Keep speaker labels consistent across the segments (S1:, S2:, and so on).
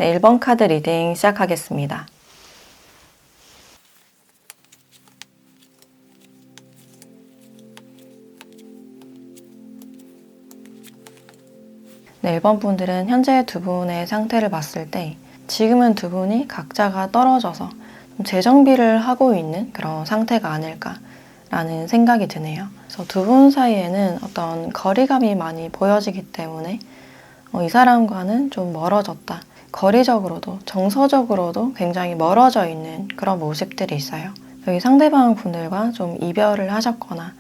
S1: 네, 1번 카드 리딩 시작하겠습니다. 네, 1번 분들은 현재 두 분의 상태를 봤을 때 지금은 두 분이 각자가 떨어져서 좀 재정비를 하고 있는 그런 상태가 아닐까라는 생각이 드네요. 그래서 두 분 사이에는 어떤 거리감이 많이 보여지기 때문에 이 사람과는 좀 멀어졌다. 거리적으로도 정서적으로도 굉장히 멀어져 있는 그런 모습들이 있어요. 여기 상대방 분들과 좀 이별을 하셨거나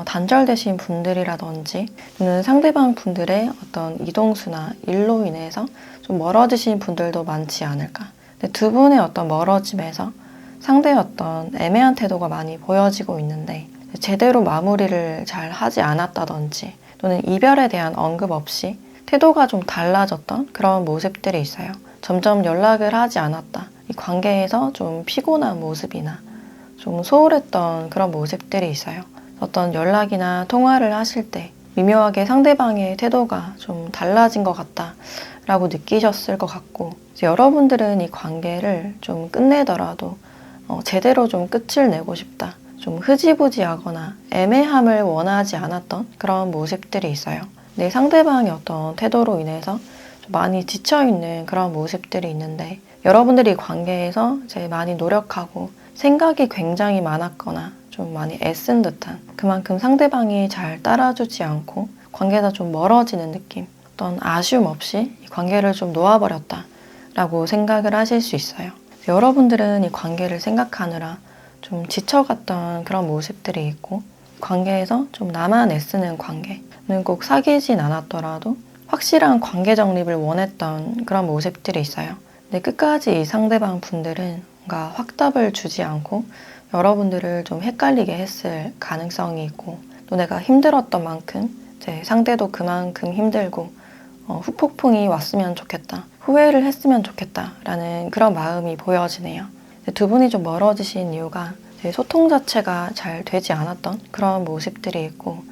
S1: 단절되신 분들이라든지 또는 상대방 분들의 어떤 이동수나 일로 인해서 좀 멀어지신 분들도 많지 않을까. 근데 두 분의 어떤 멀어짐에서 상대의 어떤 애매한 태도가 많이 보여지고 있는데 제대로 마무리를 잘 하지 않았다든지 또는 이별에 대한 언급 없이 태도가 좀 달라졌던 그런 모습들이 있어요. 점점 연락을 하지 않았다. 이 관계에서 좀 피곤한 모습이나 좀 소홀했던 그런 모습들이 있어요. 어떤 연락이나 통화를 하실 때 미묘하게 상대방의 태도가 좀 달라진 것 같다 라고 느끼셨을 것 같고 여러분들은 이 관계를 좀 끝내더라도 제대로 좀 끝을 내고 싶다. 좀 흐지부지하거나 애매함을 원하지 않았던 그런 모습들이 있어요. 내 상대방의 어떤 태도로 인해서 좀 많이 지쳐있는 그런 모습들이 있는데 여러분들이 관계에서 이제 많이 노력하고 생각이 굉장히 많았거나 좀 많이 애쓴 듯한 그만큼 상대방이 잘 따라주지 않고 관계가 좀 멀어지는 느낌 어떤 아쉬움 없이 이 관계를 좀 놓아버렸다 라고 생각을 하실 수 있어요. 여러분들은 이 관계를 생각하느라 좀 지쳐갔던 그런 모습들이 있고 관계에서 좀 나만 애쓰는 관계는 꼭 사귀진 않았더라도 확실한 관계 정립을 원했던 그런 모습들이 있어요. 근데 끝까지 이 상대방 분들은 뭔가 확답을 주지 않고 여러분들을 좀 헷갈리게 했을 가능성이 있고 또 내가 힘들었던 만큼 이제 상대도 그만큼 힘들고 후폭풍이 왔으면 좋겠다. 후회를 했으면 좋겠다 라는 그런 마음이 보여지네요. 두 분이 좀 멀어지신 이유가 소통 자체가 잘 되지 않았던 그런 모습들이 있고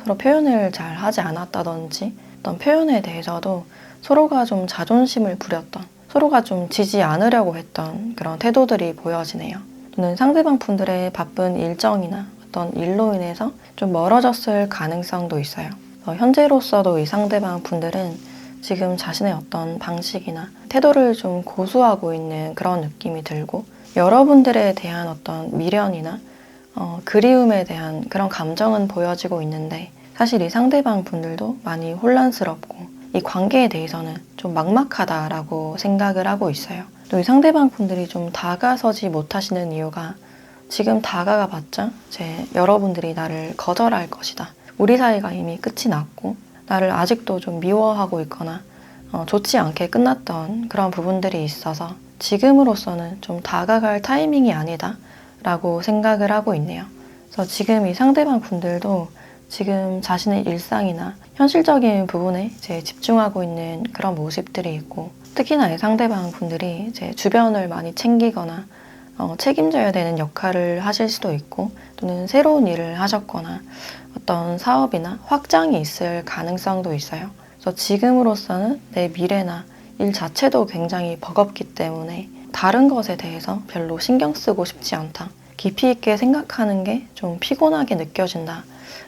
S1: 서로 표현을 잘 하지 않았다든지 어떤 표현에 대해서도 서로가 좀 자존심을 부렸던 서로가 좀 지지 않으려고 했던 그런 태도들이 보여지네요. 또는 상대방 분들의 바쁜 일정이나 어떤 일로 인해서 좀 멀어졌을 가능성도 있어요. 현재로서도 이 상대방 분들은 지금 자신의 어떤 방식이나 태도를 좀 고수하고 있는 그런 느낌이 들고 여러분들에 대한 어떤 미련이나 그리움에 대한 그런 감정은 보여지고 있는데 사실 이 상대방 분들도 많이 혼란스럽고 이 관계에 대해서는 좀 막막하다라고 생각을 하고 있어요. 또 이 상대방 분들이 좀 다가서지 못하시는 이유가 지금 다가가 봤자 여러분들이 나를 거절할 것이다. 우리 사이가 이미 끝이 났고 나를 아직도 좀 미워하고 있거나 좋지 않게 끝났던 그런 부분들이 있어서 지금으로서는 좀 다가갈 타이밍이 아니다 라고 생각을 하고 있네요. 그래서 지금 이 상대방 분들도 지금 자신의 일상이나 현실적인 부분에 집중하고 있는 그런 모습들이 있고 특히나 이 상대방 분들이 주변을 많이 챙기거나 책임져야 되는 역할을 하실 수도 있고 또는 새로운 일을 하셨거나 어떤 사업이나 확장이 있을 가능성도 있어요. 그래서 지금으로서는 내 미래나 일 자체도 굉장히 버겁기 때문에 다른 것에 대해서 별로 신경 쓰고 싶지 않다. 깊이 있게 생각하는 게 좀 피곤하게 느껴진다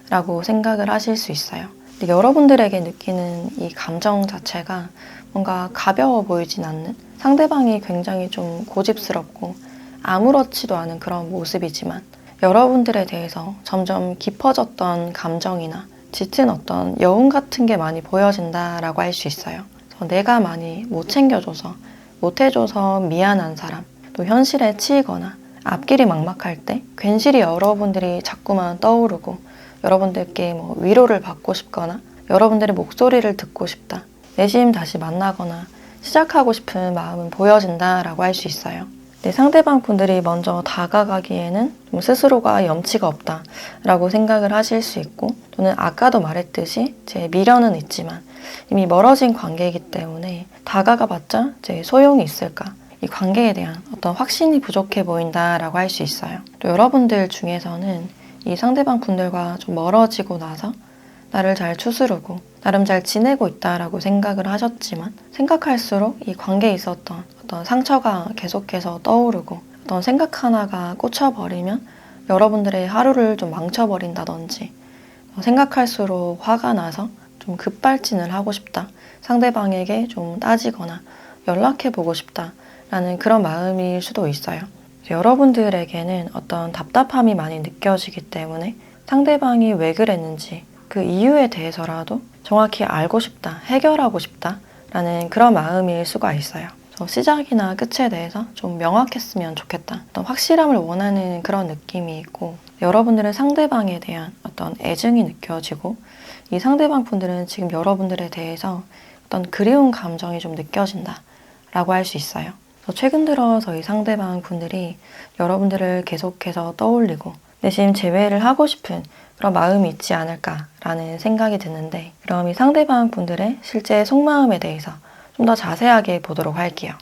S1: 라고 생각을 하실 수 있어요. 근데 여러분들에게 느끼는 이 감정 자체가 뭔가 가벼워 보이진 않는 상대방이 굉장히 좀 고집스럽고 아무렇지도 않은 그런 모습이지만 여러분들에 대해서 점점 깊어졌던 감정이나 짙은 어떤 여운 같은 게 많이 보여진다라고 할 수 있어요. 그래서 내가 많이 못 챙겨줘서 못해줘서 미안한 사람 또 현실에 치이거나 앞길이 막막할 때 괜시리 여러분들이 자꾸만 떠오르고 여러분들께 위로를 받고 싶거나 여러분들의 목소리를 듣고 싶다. 내심 다시 만나거나 시작하고 싶은 마음은 보여진다라고 할 수 있어요. 내 상대방 분들이 먼저 다가가기에는 좀 스스로가 염치가 없다라고 생각을 하실 수 있고 또는 아까도 말했듯이 미련은 있지만 이미 멀어진 관계이기 때문에 다가가봤자 소용이 있을까? 이 관계에 대한 어떤 확신이 부족해 보인다라고 할 수 있어요. 또 여러분들 중에서는 이 상대방 분들과 좀 멀어지고 나서 나를 잘 추스르고 나름 잘 지내고 있다라고 생각을 하셨지만 생각할수록 이 관계에 있었던 어떤 상처가 계속해서 떠오르고 어떤 생각 하나가 꽂혀버리면 여러분들의 하루를 좀 망쳐버린다든지 생각할수록 화가 나서 좀 급발진을 하고 싶다. 상대방에게 좀 따지거나 연락해보고 싶다라는 그런 마음일 수도 있어요. 여러분들에게는 어떤 답답함이 많이 느껴지기 때문에 상대방이 왜 그랬는지 그 이유에 대해서라도 정확히 알고 싶다, 해결하고 싶다라는 그런 마음일 수가 있어요. 시작이나 끝에 대해서 좀 명확했으면 좋겠다. 어떤 확실함을 원하는 그런 느낌이 있고 여러분들은 상대방에 대한 어떤 애증이 느껴지고 이 상대방 분들은 지금 여러분들에 대해서 어떤 그리운 감정이 좀 느껴진다 라고 할 수 있어요. 최근 들어서 이 상대방 분들이 여러분들을 계속해서 떠올리고 내심 재회를 하고 싶은 그런 마음이 있지 않을까라는 생각이 드는데 그럼 이 상대방 분들의 실제 속마음에 대해서 좀 더 자세하게 보도록 할게요.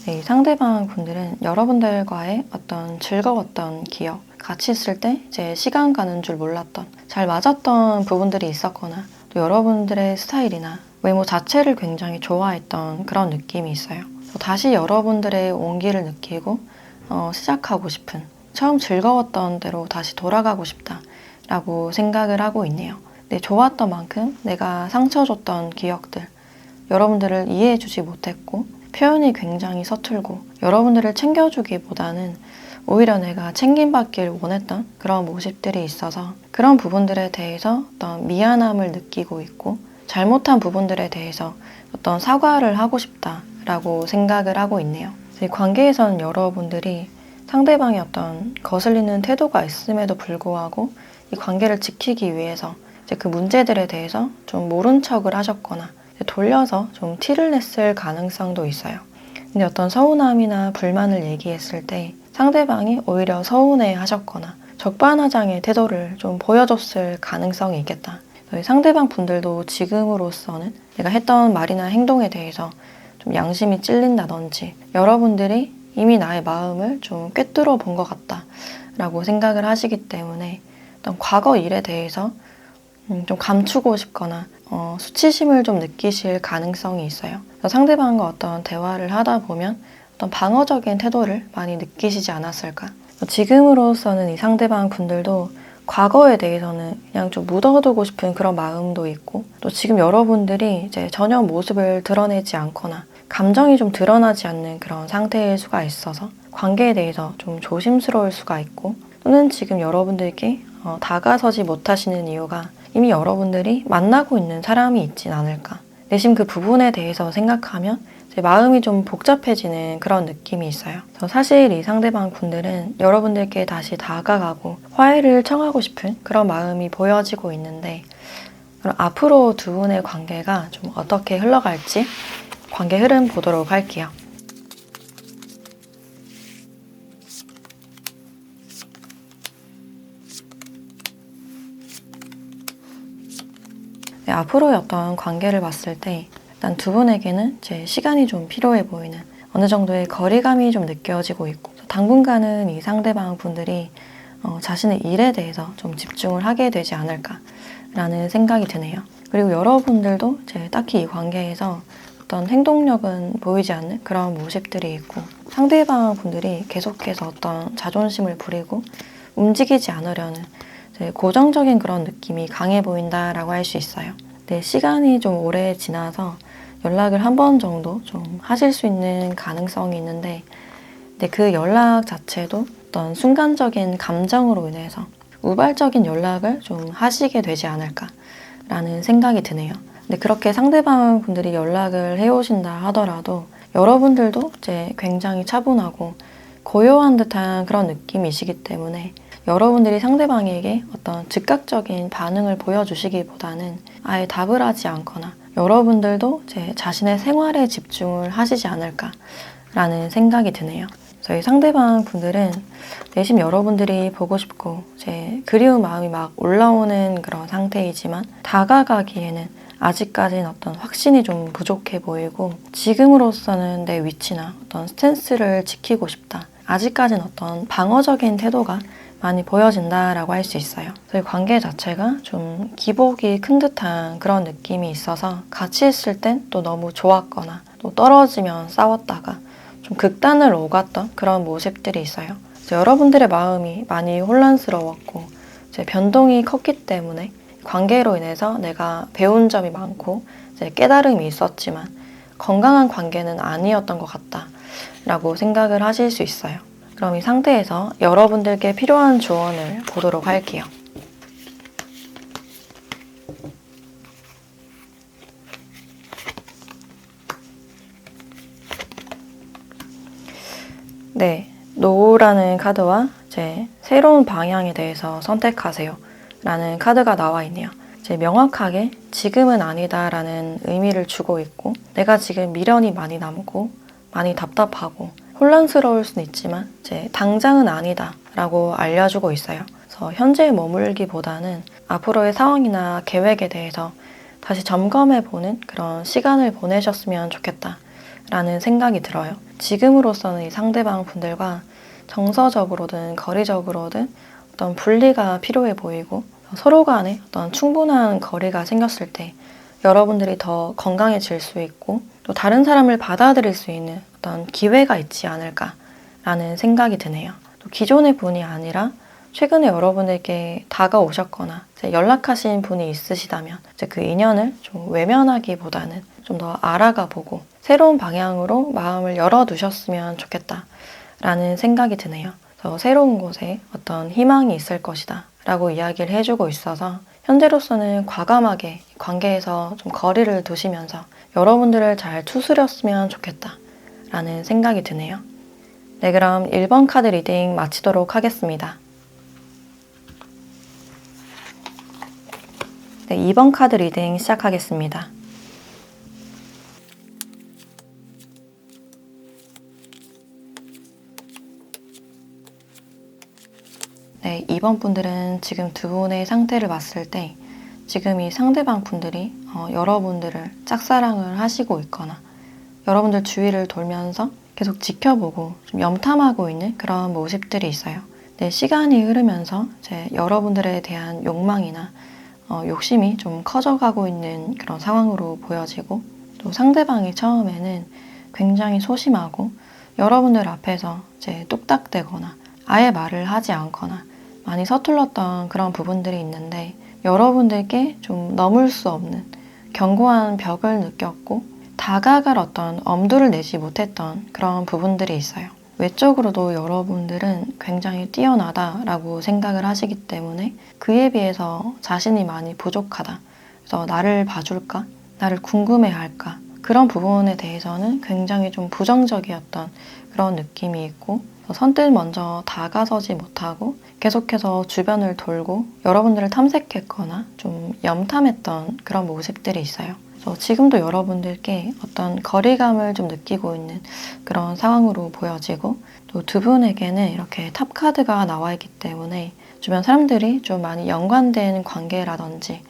S1: 네, 상대방 분들은 여러분들과의 어떤 즐거웠던 기억, 같이 있을 때 이제 시간 가는 줄 몰랐던, 잘 맞았던 부분들이 있었거나 또 여러분들의 스타일이나 외모 자체를 굉장히 좋아했던 그런 느낌이 있어요. 다시 여러분들의 온기를 느끼고 시작하고 싶은, 처음 즐거웠던 대로 다시 돌아가고 싶다라고 생각을 하고 있네요. 네, 좋았던 만큼 내가 상처 줬던 기억들, 여러분들을 이해해주지 못했고 표현이 굉장히 서툴고 여러분들을 챙겨주기보다는 오히려 내가 챙김받길 원했던 그런 모습들이 있어서 그런 부분들에 대해서 어떤 미안함을 느끼고 있고 잘못한 부분들에 대해서 어떤 사과를 하고 싶다라고 생각을 하고 있네요. 관계에서는 여러분들이 상대방의 어떤 거슬리는 태도가 있음에도 불구하고 이 관계를 지키기 위해서 이제 그 문제들에 대해서 좀 모른 척을 하셨거나 돌려서 좀 티를 냈을 가능성도 있어요. 근데 어떤 서운함이나 불만을 얘기했을 때 상대방이 오히려 서운해 하셨거나 적반하장의 태도를 좀 보여줬을 가능성이 있겠다. 상대방 분들도 지금으로서는 내가 했던 말이나 행동에 대해서 좀 양심이 찔린다든지 여러분들이 이미 나의 마음을 좀 꿰뚫어 본 것 같다 라고 생각을 하시기 때문에 어떤 과거 일에 대해서 좀 감추고 싶거나 수치심을 좀 느끼실 가능성이 있어요. 상대방과 어떤 대화를 하다 보면 어떤 방어적인 태도를 많이 느끼시지 않았을까. 지금으로서는 이 상대방 분들도 과거에 대해서는 그냥 좀 묻어두고 싶은 그런 마음도 있고 또 지금 여러분들이 이제 전혀 모습을 드러내지 않거나 감정이 좀 드러나지 않는 그런 상태일 수가 있어서 관계에 대해서 좀 조심스러울 수가 있고 또는 지금 여러분들께 다가서지 못하시는 이유가 이미 여러분들이 만나고 있는 사람이 있진 않을까. 내심 그 부분에 대해서 생각하면 제 마음이 좀 복잡해지는 그런 느낌이 있어요. 사실 이 상대방 분들은 여러분들께 다시 다가가고 화해를 청하고 싶은 그런 마음이 보여지고 있는데 그럼 앞으로 두 분의 관계가 좀 어떻게 흘러갈지 관계 흐름 보도록 할게요. 네, 앞으로의 어떤 관계를 봤을 때 일단 두 분에게는 제 시간이 좀 필요해 보이는 어느 정도의 거리감이 좀 느껴지고 있고 당분간은 이 상대방 분들이 자신의 일에 대해서 좀 집중을 하게 되지 않을까라는 생각이 드네요. 그리고 여러분들도 제 딱히 이 관계에서 어떤 행동력은 보이지 않는 그런 모습들이 있고 상대방 분들이 계속해서 어떤 자존심을 부리고 움직이지 않으려는 고정적인 그런 느낌이 강해 보인다라고 할 수 있어요. 근데 시간이 좀 오래 지나서 연락을 한 번 정도 좀 하실 수 있는 가능성이 있는데 근데 그 연락 자체도 어떤 순간적인 감정으로 인해서 우발적인 연락을 좀 하시게 되지 않을까라는 생각이 드네요. 근데 그렇게 상대방 분들이 연락을 해오신다 하더라도 여러분들도 이제 굉장히 차분하고 고요한 듯한 그런 느낌이시기 때문에 여러분들이 상대방에게 어떤 즉각적인 반응을 보여주시기보다는 아예 답을 하지 않거나 여러분들도 제 자신의 생활에 집중을 하시지 않을까라는 생각이 드네요. 저희 상대방 분들은 내심 여러분들이 보고 싶고 제 그리운 마음이 막 올라오는 그런 상태이지만 다가가기에는 아직까지는 어떤 확신이 좀 부족해 보이고 지금으로서는 내 위치나 어떤 스탠스를 지키고 싶다. 아직까지는 어떤 방어적인 태도가 많이 보여진다라고 할 수 있어요. 저희 관계 자체가 좀 기복이 큰 듯한 그런 느낌이 있어서 같이 있을 땐 또 너무 좋았거나 또 떨어지면 싸웠다가 좀 극단을 오갔던 그런 모습들이 있어요. 여러분들의 마음이 많이 혼란스러웠고 이제 변동이 컸기 때문에 관계로 인해서 내가 배운 점이 많고 이제 깨달음이 있었지만 건강한 관계는 아니었던 것 같다라고 생각을 하실 수 있어요. 그럼 이 상태에서 여러분들께 필요한 조언을 보도록 할게요. 네, 노라는 카드와 이제 새로운 방향에 대해서 선택하세요 라는 카드가 나와 있네요. 이제 명확하게 지금은 아니다 라는 의미를 주고 있고 내가 지금 미련이 많이 남고 많이 답답하고 혼란스러울 수는 있지만 이제 당장은 아니다 라고 알려주고 있어요. 그래서 현재에 머물기보다는 앞으로의 상황이나 계획에 대해서 다시 점검해보는 그런 시간을 보내셨으면 좋겠다 라는 생각이 들어요. 지금으로서는 이 상대방 분들과 정서적으로든 거리적으로든 어떤 분리가 필요해 보이고 서로 간에 어떤 충분한 거리가 생겼을 때 여러분들이 더 건강해질 수 있고 또 다른 사람을 받아들일 수 있는 어떤 기회가 있지 않을까라는 생각이 드네요. 또 기존의 분이 아니라 최근에 여러분에게 다가오셨거나 연락하신 분이 있으시다면 이제 그 인연을 좀 외면하기보다는 좀 더 알아가 보고 새로운 방향으로 마음을 열어두셨으면 좋겠다라는 생각이 드네요. 그래서 새로운 곳에 어떤 희망이 있을 것이다 라고 이야기를 해주고 있어서 현재로서는 과감하게 관계에서 좀 거리를 두시면서 여러분들을 잘 추스렸으면 좋겠다 라는 생각이 드네요. 네, 그럼 1번 카드 리딩 마치도록 하겠습니다. 네, 2번 카드 리딩 시작하겠습니다. 네, 2번 분들은 지금 두 분의 상태를 봤을 때 지금 이 상대방 분들이 여러분들을 짝사랑을 하시고 있거나 여러분들 주위를 돌면서 계속 지켜보고 좀 염탐하고 있는 그런 모습들이 있어요. 네, 시간이 흐르면서 이제 여러분들에 대한 욕망이나 욕심이 좀 커져가고 있는 그런 상황으로 보여지고 또 상대방이 처음에는 굉장히 소심하고 여러분들 앞에서 이제 뚝딱대거나 아예 말을 하지 않거나 많이 서툴렀던 그런 부분들이 있는데 여러분들께 좀 넘을 수 없는 견고한 벽을 느꼈고 다가갈 어떤 엄두를 내지 못했던 그런 부분들이 있어요. 외적으로도 여러분들은 굉장히 뛰어나다라고 생각을 하시기 때문에 그에 비해서 자신이 많이 부족하다. 그래서 나를 봐줄까? 나를 궁금해할까? 그런 부분에 대해서는 굉장히 좀 부정적이었던 그런 느낌이 있고 선뜻 먼저 다가서지 못하고 계속해서 주변을 돌고 여러분들을 탐색했거나 좀 염탐했던 그런 모습들이 있어요. 그래서 지금도 여러분들께 어떤 거리감을 좀 느끼고 있는 그런 상황으로 보여지고 또 두 분에게는 이렇게 탑카드가 나와 있기 때문에 주변 사람들이 좀 많이 연관된 관계라든지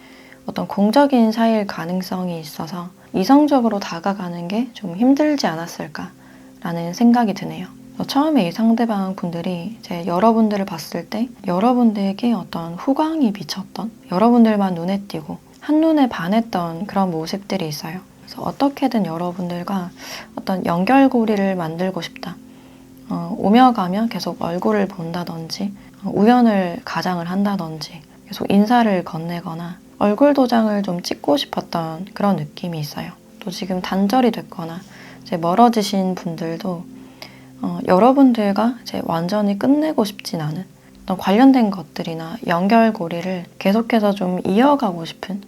S1: 어떤 공적인 사이일 가능성이 있어서 이성적으로 다가가는 게 좀 힘들지 않았을까라는 생각이 드네요. 처음에 이 상대방 분들이 이제 여러분들을 봤을 때 여러분들에게 어떤 후광이 비쳤던 여러분들만 눈에 띄고 한눈에 반했던 그런 모습들이 있어요. 그래서 어떻게든 여러분들과 어떤 연결고리를 만들고 싶다. 오며 가며 계속 얼굴을 본다든지 우연을 가장을 한다든지 계속 인사를 건네거나 얼굴 도장을 좀 찍고 싶었던 그런 느낌이 있어요. 또 지금 단절이 됐거나 이제 멀어지신 분들도 여러분들과 이제 완전히 끝내고 싶진 않은 어떤 관련된 것들이나 연결고리를 계속해서 좀 이어가고 싶은,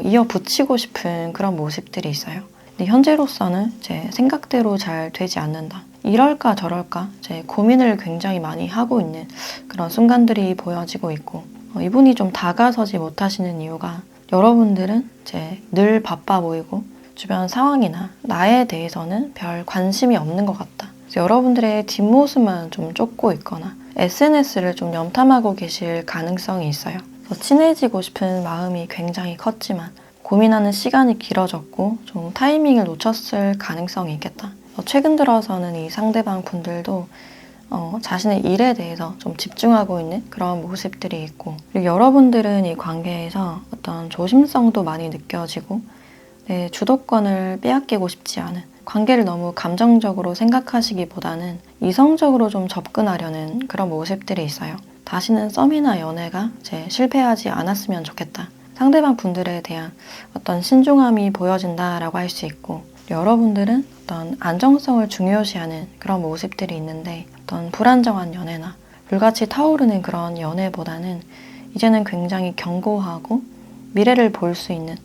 S1: 이어붙이고 싶은 그런 모습들이 있어요. 근데 현재로서는 이제 생각대로 잘 되지 않는다. 이럴까 저럴까 이제 고민을 굉장히 많이 하고 있는 그런 순간들이 보여지고 있고 이분이 좀 다가서지 못하시는 이유가 여러분들은 이제 늘 바빠 보이고 주변 상황이나 나에 대해서는 별 관심이 없는 것 같다. 여러분들의 뒷모습만 좀 쫓고 있거나 SNS를 좀 염탐하고 계실 가능성이 있어요. 친해지고 싶은 마음이 굉장히 컸지만 고민하는 시간이 길어졌고 좀 타이밍을 놓쳤을 가능성이 있겠다. 최근 들어서는 이 상대방 분들도 자신의 일에 대해서 좀 집중하고 있는 그런 모습들이 있고, 그리고 여러분들은 이 관계에서 어떤 조심성도 많이 느껴지고 내 주도권을 빼앗기고 싶지 않은, 관계를 너무 감정적으로 생각하시기보다는 이성적으로 좀 접근하려는 그런 모습들이 있어요. 다시는 썸이나 연애가 이제 실패하지 않았으면 좋겠다. 상대방 분들에 대한 어떤 신중함이 보여진다라고 할 수 있고, 여러분들은 어떤 안정성을 중요시하는 그런 모습들이 있는데, 어떤 불안정한 연애나 불같이 타오르는 그런 연애보다는 이제는 굉장히 견고하고 미래를 볼 수 있는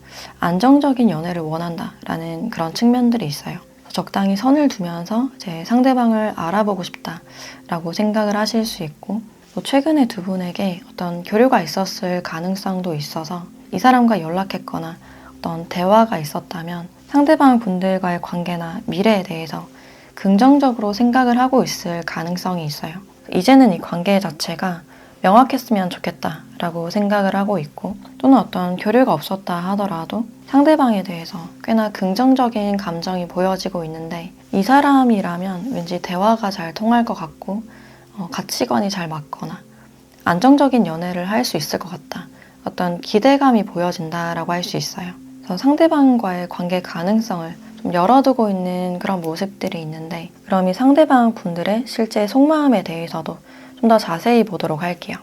S1: 안정적인 연애를 원한다라는 그런 측면들이 있어요. 적당히 선을 두면서 제 상대방을 알아보고 싶다라고 생각을 하실 수 있고, 또 최근에 두 분에게 어떤 교류가 있었을 가능성도 있어서 이 사람과 연락했거나 어떤 대화가 있었다면 상대방 분들과의 관계나 미래에 대해서 긍정적으로 생각을 하고 있을 가능성이 있어요. 이제는 이 관계 자체가 명확했으면 좋겠다라고 생각을 하고 있고, 또는 어떤 교류가 없었다 하더라도 상대방에 대해서 꽤나 긍정적인 감정이 보여지고 있는데, 이 사람이라면 왠지 대화가 잘 통할 것 같고 가치관이 잘 맞거나 안정적인 연애를 할 수 있을 것 같다. 어떤 기대감이 보여진다라고 할 수 있어요. 그래서 상대방과의 관계 가능성을 좀 열어두고 있는 그런 모습들이 있는데, 그럼 이 상대방 분들의 실제 속마음에 대해서도 좀 더 자세히 보도록 할게요.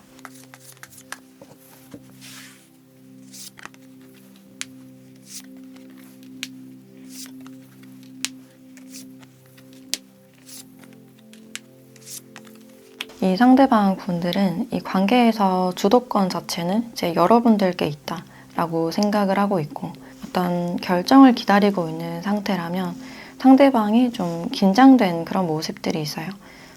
S1: 이 상대방 분들은 이 관계에서 주도권 자체는 이제 여러분들께 있다라고 생각을 하고 있고, 어떤 결정을 기다리고 있는 상태라면 상대방이 좀 긴장된 그런 모습들이 있어요.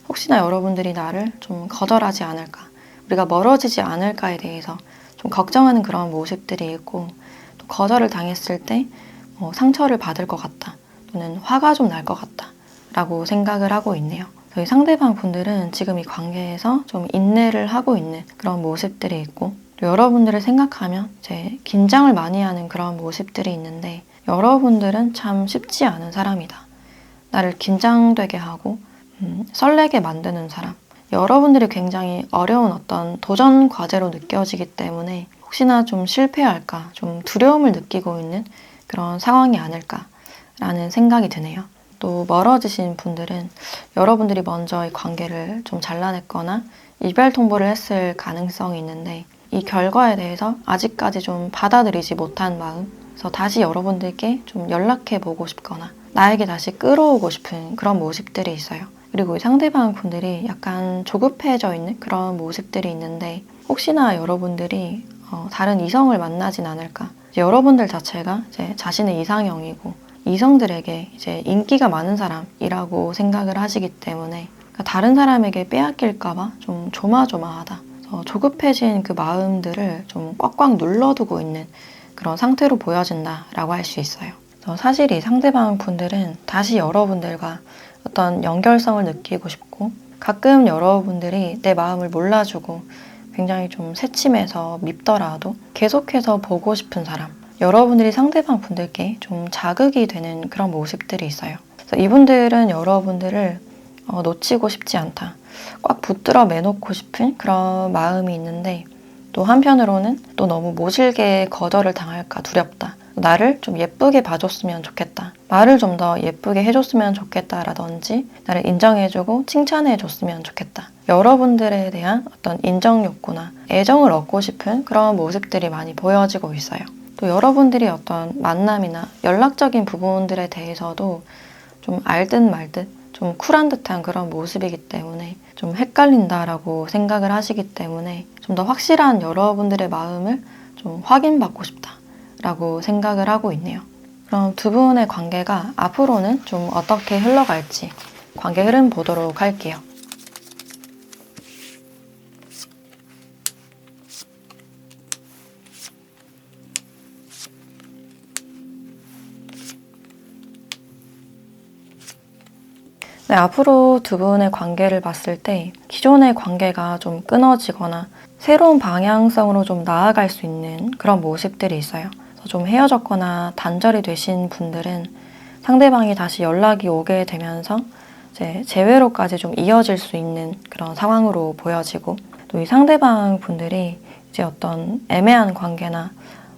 S1: 혹시나 여러분들이 나를 좀 거절하지 않을까, 우리가 멀어지지 않을까에 대해서 좀 걱정하는 그런 모습들이 있고, 또 거절을 당했을 때 상처를 받을 것 같다, 또는 화가 좀 날 것 같다 라고 생각을 하고 있네요. 저희 상대방 분들은 지금 이 관계에서 좀 인내를 하고 있는 그런 모습들이 있고, 또 여러분들을 생각하면 이제 긴장을 많이 하는 그런 모습들이 있는데, 여러분들은 참 쉽지 않은 사람이다. 나를 긴장되게 하고 설레게 만드는 사람. 여러분들이 굉장히 어려운 어떤 도전 과제로 느껴지기 때문에 혹시나 좀 실패할까, 좀 두려움을 느끼고 있는 그런 상황이 아닐까라는 생각이 드네요. 또 멀어지신 분들은 여러분들이 먼저 이 관계를 좀 잘라냈거나 이별 통보를 했을 가능성이 있는데, 이 결과에 대해서 아직까지 좀 받아들이지 못한 마음, 그래서 다시 여러분들께 좀 연락해보고 싶거나 나에게 다시 끌어오고 싶은 그런 모습들이 있어요. 그리고 이 상대방 분들이 약간 조급해져 있는 그런 모습들이 있는데, 혹시나 여러분들이 다른 이성을 만나진 않을까. 여러분들 자체가 이제 자신의 이상형이고 이성들에게 이제 인기가 많은 사람이라고 생각을 하시기 때문에, 그러니까 다른 사람에게 빼앗길까봐 좀 조마조마하다. 조급해진 그 마음들을 좀 꽉꽉 눌러두고 있는 그런 상태로 보여진다라고 할 수 있어요. 사실 이 상대방 분들은 다시 여러분들과 어떤 연결성을 느끼고 싶고, 가끔 여러분들이 내 마음을 몰라주고 굉장히 좀 새침해서 밉더라도 계속해서 보고 싶은 사람, 여러분들이 상대방 분들께 좀 자극이 되는 그런 모습들이 있어요. 그래서 이분들은 여러분들을 놓치고 싶지 않다, 꽉 붙들어 매놓고 싶은 그런 마음이 있는데, 또 한편으로는 또 너무 모질게 거절을 당할까 두렵다. 나를 좀 예쁘게 봐줬으면 좋겠다. 말을 좀 더 예쁘게 해줬으면 좋겠다라든지, 나를 인정해주고 칭찬해줬으면 좋겠다. 여러분들에 대한 어떤 인정 욕구나 애정을 얻고 싶은 그런 모습들이 많이 보여지고 있어요. 또 여러분들이 어떤 만남이나 연락적인 부분들에 대해서도 좀 알듯 말듯 좀 쿨한 듯한 그런 모습이기 때문에 좀 헷갈린다라고 생각을 하시기 때문에, 좀 더 확실한 여러분들의 마음을 좀 확인받고 싶다라고 생각을 하고 있네요. 그럼 두 분의 관계가 앞으로는 좀 어떻게 흘러갈지 관계 흐름 보도록 할게요. 네, 앞으로 두 분의 관계를 봤을 때 기존의 관계가 좀 끊어지거나 새로운 방향성으로 좀 나아갈 수 있는 그런 모습들이 있어요. 좀 헤어졌거나 단절이 되신 분들은 상대방이 다시 연락이 오게 되면서 이제 재회로까지 좀 이어질 수 있는 그런 상황으로 보여지고, 또 이 상대방 분들이 이제 어떤 애매한 관계나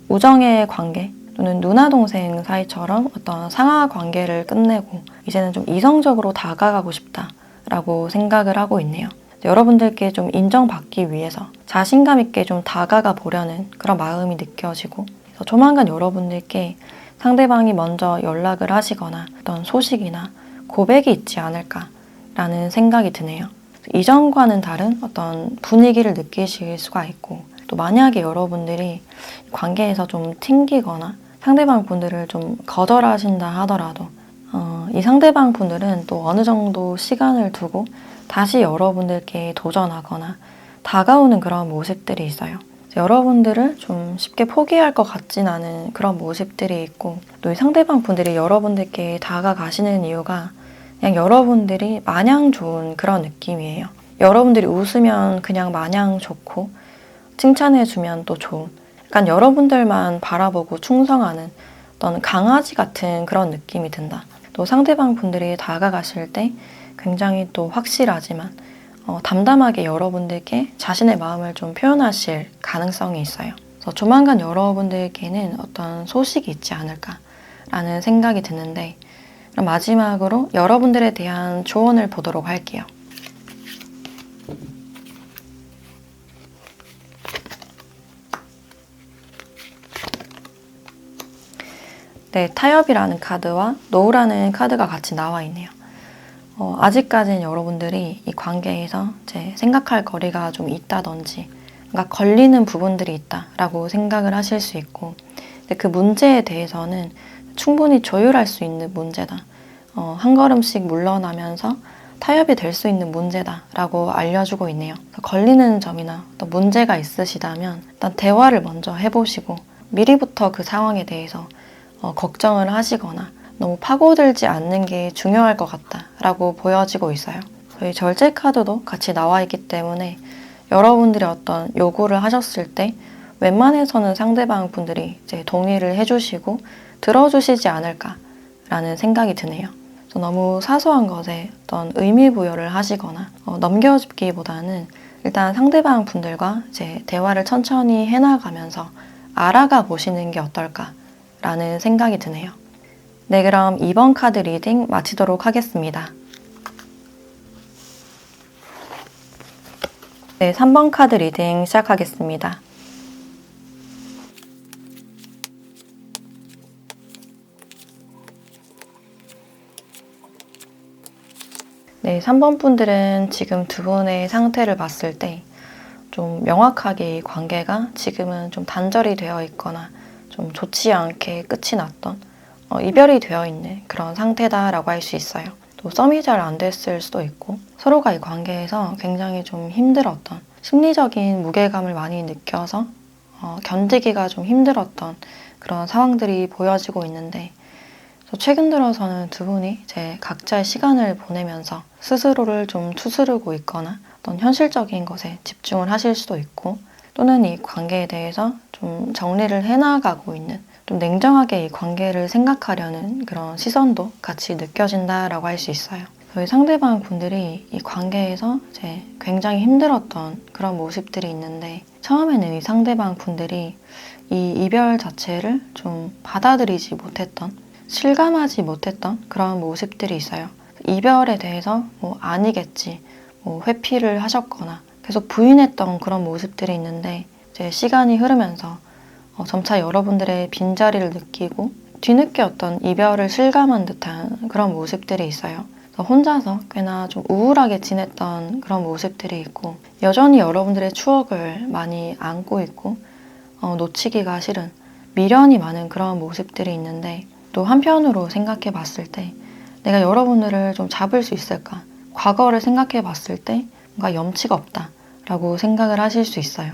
S1: 우정의 관계 또는 누나 동생 사이처럼 어떤 상하 관계를 끝내고 이제는 좀 이성적으로 다가가고 싶다라고 생각을 하고 있네요. 여러분들께 좀 인정받기 위해서 자신감 있게 좀 다가가 보려는 그런 마음이 느껴지고, 그래서 조만간 여러분들께 상대방이 먼저 연락을 하시거나 어떤 소식이나 고백이 있지 않을까라는 생각이 드네요. 이전과는 다른 어떤 분위기를 느끼실 수가 있고, 또 만약에 여러분들이 관계에서 좀 튕기거나 상대방 분들을 좀 거절하신다 하더라도 이 상대방 분들은 또 어느 정도 시간을 두고 다시 여러분들께 도전하거나 다가오는 그런 모습들이 있어요. 여러분들을 좀 쉽게 포기할 것 같진 않은 그런 모습들이 있고, 또 이 상대방 분들이 여러분들께 다가가시는 이유가 그냥 여러분들이 마냥 좋은 그런 느낌이에요. 여러분들이 웃으면 그냥 마냥 좋고, 칭찬해주면 또 좋은, 약간 여러분들만 바라보고 충성하는 어떤 강아지 같은 그런 느낌이 든다. 또 상대방 분들이 다가가실 때 굉장히 또 확실하지만 담담하게 여러분들께 자신의 마음을 좀 표현하실 가능성이 있어요. 그래서 조만간 여러분들께는 어떤 소식이 있지 않을까라는 생각이 드는데, 그럼 마지막으로 여러분들에 대한 조언을 보도록 할게요. 네, 타협이라는 카드와 노우라는 카드가 같이 나와 있네요. 아직까지는 여러분들이 이 관계에서 이제 생각할 거리가 좀 있다든지, 그러니까 걸리는 부분들이 있다라고 생각을 하실 수 있고, 근데 그 문제에 대해서는 충분히 조율할 수 있는 문제다. 한 걸음씩 물러나면서 타협이 될 수 있는 문제다라고 알려주고 있네요. 걸리는 점이나 또 문제가 있으시다면 일단 대화를 먼저 해보시고, 미리부터 그 상황에 대해서 걱정을 하시거나 너무 파고들지 않는 게 중요할 것 같다라고 보여지고 있어요. 저희 절제 카드도 같이 나와 있기 때문에 여러분들이 어떤 요구를 하셨을 때 웬만해서는 상대방 분들이 이제 동의를 해주시고 들어주시지 않을까라는 생각이 드네요. 너무 사소한 것에 어떤 의미 부여를 하시거나 넘겨주기보다는 일단 상대방 분들과 이제 대화를 천천히 해나가면서 알아가 보시는 게 어떨까라는 생각이 드네요. 네, 그럼 2번 카드 리딩 마치도록 하겠습니다. 네, 3번 카드 리딩 시작하겠습니다. 네, 3번 분들은 지금 두 분의 상태를 봤을 때 좀 명확하게 이 관계가 지금은 좀 단절이 되어 있거나 좀 좋지 않게 끝이 났던 이별이 되어 있는 그런 상태다라고 할 수 있어요. 또 썸이 잘 안 됐을 수도 있고, 서로가 이 관계에서 굉장히 좀 힘들었던, 심리적인 무게감을 많이 느껴서 견디기가 좀 힘들었던 그런 상황들이 보여지고 있는데, 최근 들어서는 두 분이 이제 각자의 시간을 보내면서 스스로를 좀 추스르고 있거나 어떤 현실적인 것에 집중을 하실 수도 있고, 또는 이 관계에 대해서 좀 정리를 해나가고 있는, 좀 냉정하게 이 관계를 생각하려는 그런 시선도 같이 느껴진다라고 할 수 있어요. 저희 상대방 분들이 이 관계에서 이제 굉장히 힘들었던 그런 모습들이 있는데, 처음에는 이 상대방 분들이 이 이별 자체를 좀 받아들이지 못했던, 실감하지 못했던 그런 모습들이 있어요. 이별에 대해서 뭐 아니겠지, 뭐 회피를 하셨거나 계속 부인했던 그런 모습들이 있는데, 이제 시간이 흐르면서 점차 여러분들의 빈자리를 느끼고 뒤늦게 어떤 이별을 실감한 듯한 그런 모습들이 있어요. 혼자서 꽤나 좀 우울하게 지냈던 그런 모습들이 있고, 여전히 여러분들의 추억을 많이 안고 있고 놓치기가 싫은 미련이 많은 그런 모습들이 있는데, 또 한편으로 생각해 봤을 때 내가 여러분들을 좀 잡을 수 있을까? 과거를 생각해 봤을 때 뭔가 염치가 없다라고 생각을 하실 수 있어요.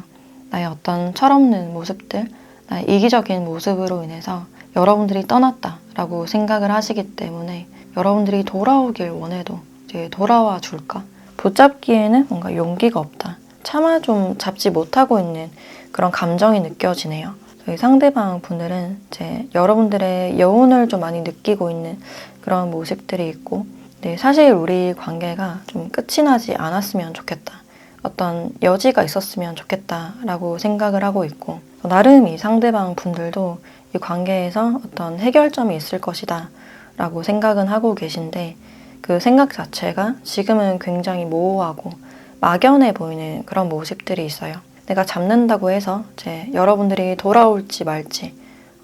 S1: 나의 어떤 철없는 모습들, 나의 이기적인 모습으로 인해서 여러분들이 떠났다라고 생각을 하시기 때문에 여러분들이 돌아오길 원해도 이제 돌아와 줄까? 붙잡기에는 뭔가 용기가 없다. 차마 좀 잡지 못하고 있는 그런 감정이 느껴지네요. 저희 상대방 분들은 이제 여러분들의 여운을 좀 많이 느끼고 있는 그런 모습들이 있고, 네, 사실 우리 관계가 좀 끝이 나지 않았으면 좋겠다. 어떤 여지가 있었으면 좋겠다라고 생각을 하고 있고, 나름 이 상대방 분들도 이 관계에서 어떤 해결점이 있을 것이다 라고 생각은 하고 계신데, 그 생각 자체가 지금은 굉장히 모호하고 막연해 보이는 그런 모습들이 있어요. 내가 잡는다고 해서 이제 여러분들이 돌아올지 말지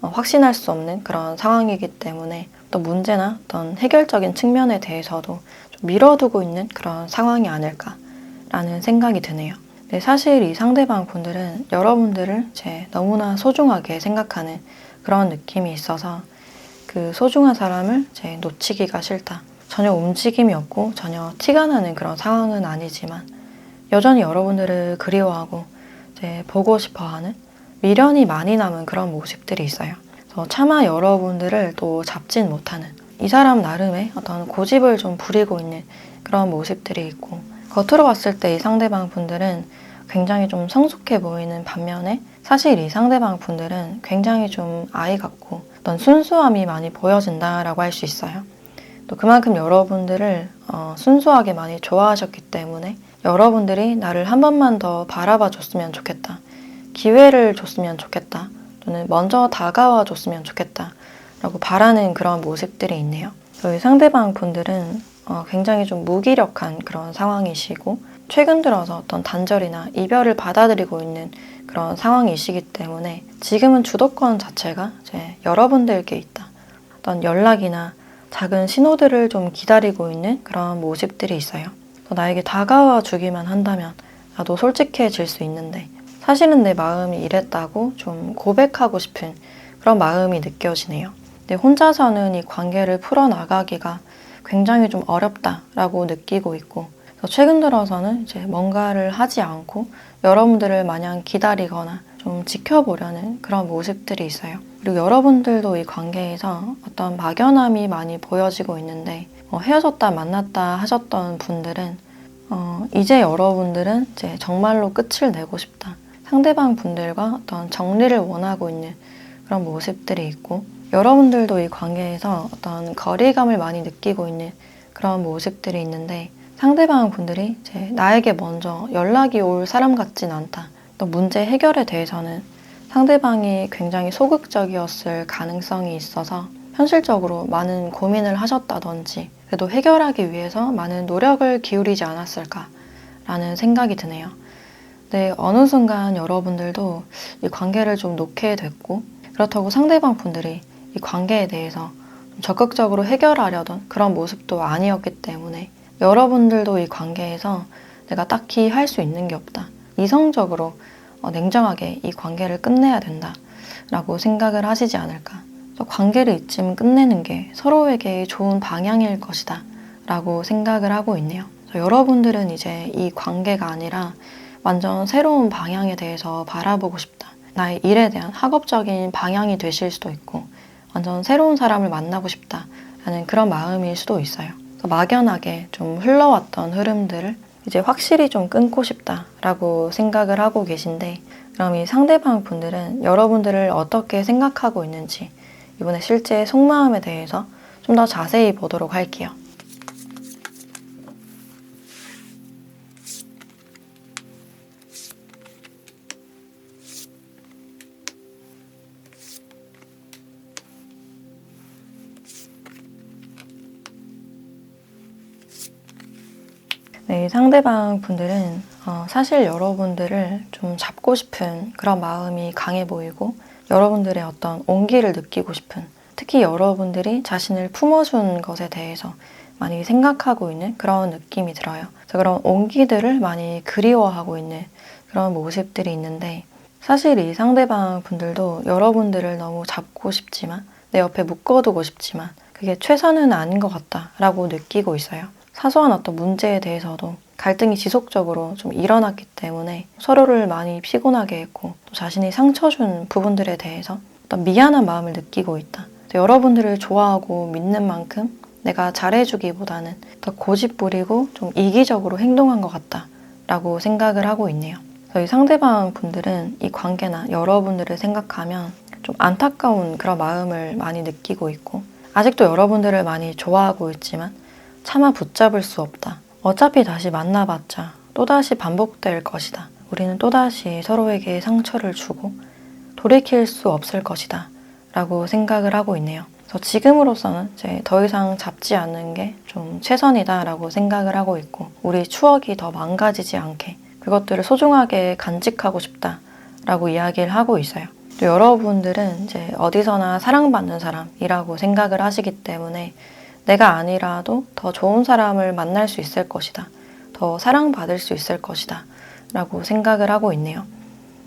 S1: 확신할 수 없는 그런 상황이기 때문에 또 문제나 어떤 해결적인 측면에 대해서도 좀 미뤄두고 있는 그런 상황이 아닐까라는 생각이 드네요. 네, 사실 이 상대방 분들은 여러분들을 이제 너무나 소중하게 생각하는 그런 느낌이 있어서 그 소중한 사람을 이제 놓치기가 싫다. 전혀 움직임이 없고 전혀 티가 나는 그런 상황은 아니지만 여전히 여러분들을 그리워하고 이제 보고 싶어하는 미련이 많이 남은 그런 모습들이 있어요. 그래서 차마 여러분들을 또 잡진 못하는 이 사람 나름의 어떤 고집을 좀 부리고 있는 그런 모습들이 있고, 겉으로 봤을 때 이 상대방 분들은 굉장히 좀 성숙해 보이는 반면에 사실 이 상대방 분들은 굉장히 좀 아이 같고 어떤 순수함이 많이 보여진다라고 할 수 있어요. 또 그만큼 여러분들을 순수하게 많이 좋아하셨기 때문에 여러분들이 나를 한 번만 더 바라봐 줬으면 좋겠다. 기회를 줬으면 좋겠다. 또는 먼저 다가와 줬으면 좋겠다. 라고 바라는 그런 모습들이 있네요. 저희 상대방 분들은 굉장히 좀 무기력한 그런 상황이시고, 최근 들어서 어떤 단절이나 이별을 받아들이고 있는 그런 상황이시기 때문에 지금은 주도권 자체가 이제 여러분들께 있다. 어떤 연락이나 작은 신호들을 좀 기다리고 있는 그런 모습들이 있어요. 나에게 다가와 주기만 한다면 나도 솔직해질 수 있는데, 사실은 내 마음이 이랬다고 좀 고백하고 싶은 그런 마음이 느껴지네요. 근데 혼자서는 이 관계를 풀어나가기가 굉장히 좀 어렵다라고 느끼고 있고, 그래서 최근 들어서는 이제 뭔가를 하지 않고 여러분들을 마냥 기다리거나 좀 지켜보려는 그런 모습들이 있어요. 그리고 여러분들도 이 관계에서 어떤 막연함이 많이 보여지고 있는데, 헤어졌다 만났다 하셨던 분들은 이제 여러분들은 이제 정말로 끝을 내고 싶다. 상대방 분들과 어떤 정리를 원하고 있는 그런 모습들이 있고, 여러분들도 이 관계에서 어떤 거리감을 많이 느끼고 있는 그런 모습들이 있는데, 상대방 분들이 이제 나에게 먼저 연락이 올 사람 같진 않다. 또 문제 해결에 대해서는 상대방이 굉장히 소극적이었을 가능성이 있어서 현실적으로 많은 고민을 하셨다든지 그래도 해결하기 위해서 많은 노력을 기울이지 않았을까라는 생각이 드네요. 근데 어느 순간 여러분들도 이 관계를 좀 놓게 됐고, 그렇다고 상대방 분들이 이 관계에 대해서 적극적으로 해결하려던 그런 모습도 아니었기 때문에 여러분들도 이 관계에서 내가 딱히 할 수 있는 게 없다. 이성적으로 냉정하게 이 관계를 끝내야 된다 라고 생각을 하시지 않을까. 관계를 이쯤 끝내는 게 서로에게 좋은 방향일 것이다 라고 생각을 하고 있네요. 여러분들은 이제 이 관계가 아니라 완전 새로운 방향에 대해서 바라보고 싶다. 나의 일에 대한 학업적인 방향이 되실 수도 있고, 완전 새로운 사람을 만나고 싶다라는 그런 마음일 수도 있어요. 막연하게 좀 흘러왔던 흐름들을 이제 확실히 좀 끊고 싶다라고 생각을 하고 계신데, 그럼 이 상대방 분들은 여러분들을 어떻게 생각하고 있는지 이번에 실제 속마음에 대해서 좀 더 자세히 보도록 할게요. 네, 상대방 분들은 사실 여러분들을 좀 잡고 싶은 그런 마음이 강해 보이고, 여러분들의 어떤 온기를 느끼고 싶은, 특히 여러분들이 자신을 품어준 것에 대해서 많이 생각하고 있는 그런 느낌이 들어요. 그래서 그런 온기들을 많이 그리워하고 있는 그런 모습들이 있는데, 사실 이 상대방 분들도 여러분들을 너무 잡고 싶지만, 내 옆에 묶어두고 싶지만 그게 최선은 아닌 것 같다라고 느끼고 있어요. 사소한 어떤 문제에 대해서도 갈등이 지속적으로 좀 일어났기 때문에 서로를 많이 피곤하게 했고, 또 자신이 상처 준 부분들에 대해서 어떤 미안한 마음을 느끼고 있다. 여러분들을 좋아하고 믿는 만큼 내가 잘해주기보다는 더 고집 부리고 좀 이기적으로 행동한 것 같다라고 생각을 하고 있네요. 그래서 이 상대방 분들은 이 관계나 여러분들을 생각하면 좀 안타까운 그런 마음을 많이 느끼고 있고, 아직도 여러분들을 많이 좋아하고 있지만 차마 붙잡을 수 없다. 어차피 다시 만나봤자 또다시 반복될 것이다. 우리는 또다시 서로에게 상처를 주고 돌이킬 수 없을 것이다 라고 생각을 하고 있네요. 그래서 지금으로서는 이제 더 이상 잡지 않는 게 좀 최선이다 라고 생각을 하고 있고, 우리 추억이 더 망가지지 않게 그것들을 소중하게 간직하고 싶다 라고 이야기를 하고 있어요. 또 여러분들은 이제 어디서나 사랑받는 사람이라고 생각을 하시기 때문에 내가 아니라도 더 좋은 사람을 만날 수 있을 것이다, 더 사랑받을 수 있을 것이다 라고 생각을 하고 있네요.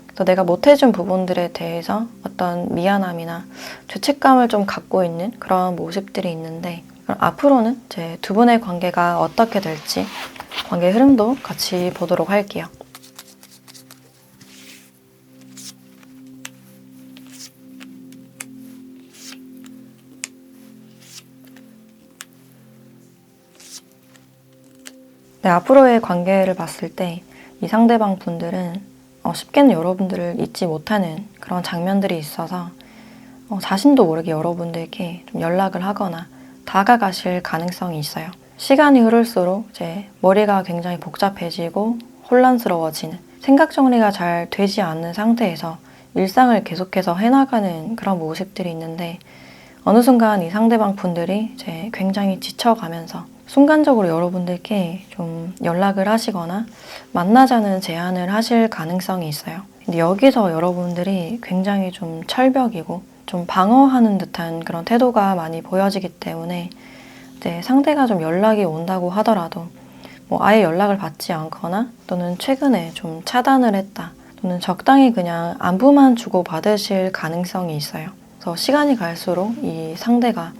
S1: 그래서 내가 못해준 부분들에 대해서 어떤 미안함이나 죄책감을 좀 갖고 있는 그런 모습들이 있는데, 그럼 앞으로는 이제 두 분의 관계가 어떻게 될지 관계 흐름도 같이 보도록 할게요. 네, 앞으로의 관계를 봤을 때 이 상대방 분들은 쉽게는 여러분들을 잊지 못하는 그런 장면들이 있어서 자신도 모르게 여러분들께 좀 연락을 하거나 다가가실 가능성이 있어요. 시간이 흐를수록 이제 머리가 굉장히 복잡해지고 혼란스러워지는, 생각 정리가 잘 되지 않는 상태에서 일상을 계속해서 해나가는 그런 모습들이 있는데, 어느 순간 이 상대방 분들이 이제 굉장히 지쳐가면서 순간적으로 여러분들께 좀 연락을 하시거나 만나자는 제안을 하실 가능성이 있어요. 근데 여기서 여러분들이 굉장히 좀 철벽이고 좀 방어하는 듯한 그런 태도가 많이 보여지기 때문에, 이제 상대가 좀 연락이 온다고 하더라도 뭐 아예 연락을 받지 않거나, 또는 최근에 좀 차단을 했다, 또는 적당히 그냥 안부만 주고 받으실 가능성이 있어요. 그래서 시간이 갈수록 이 상대가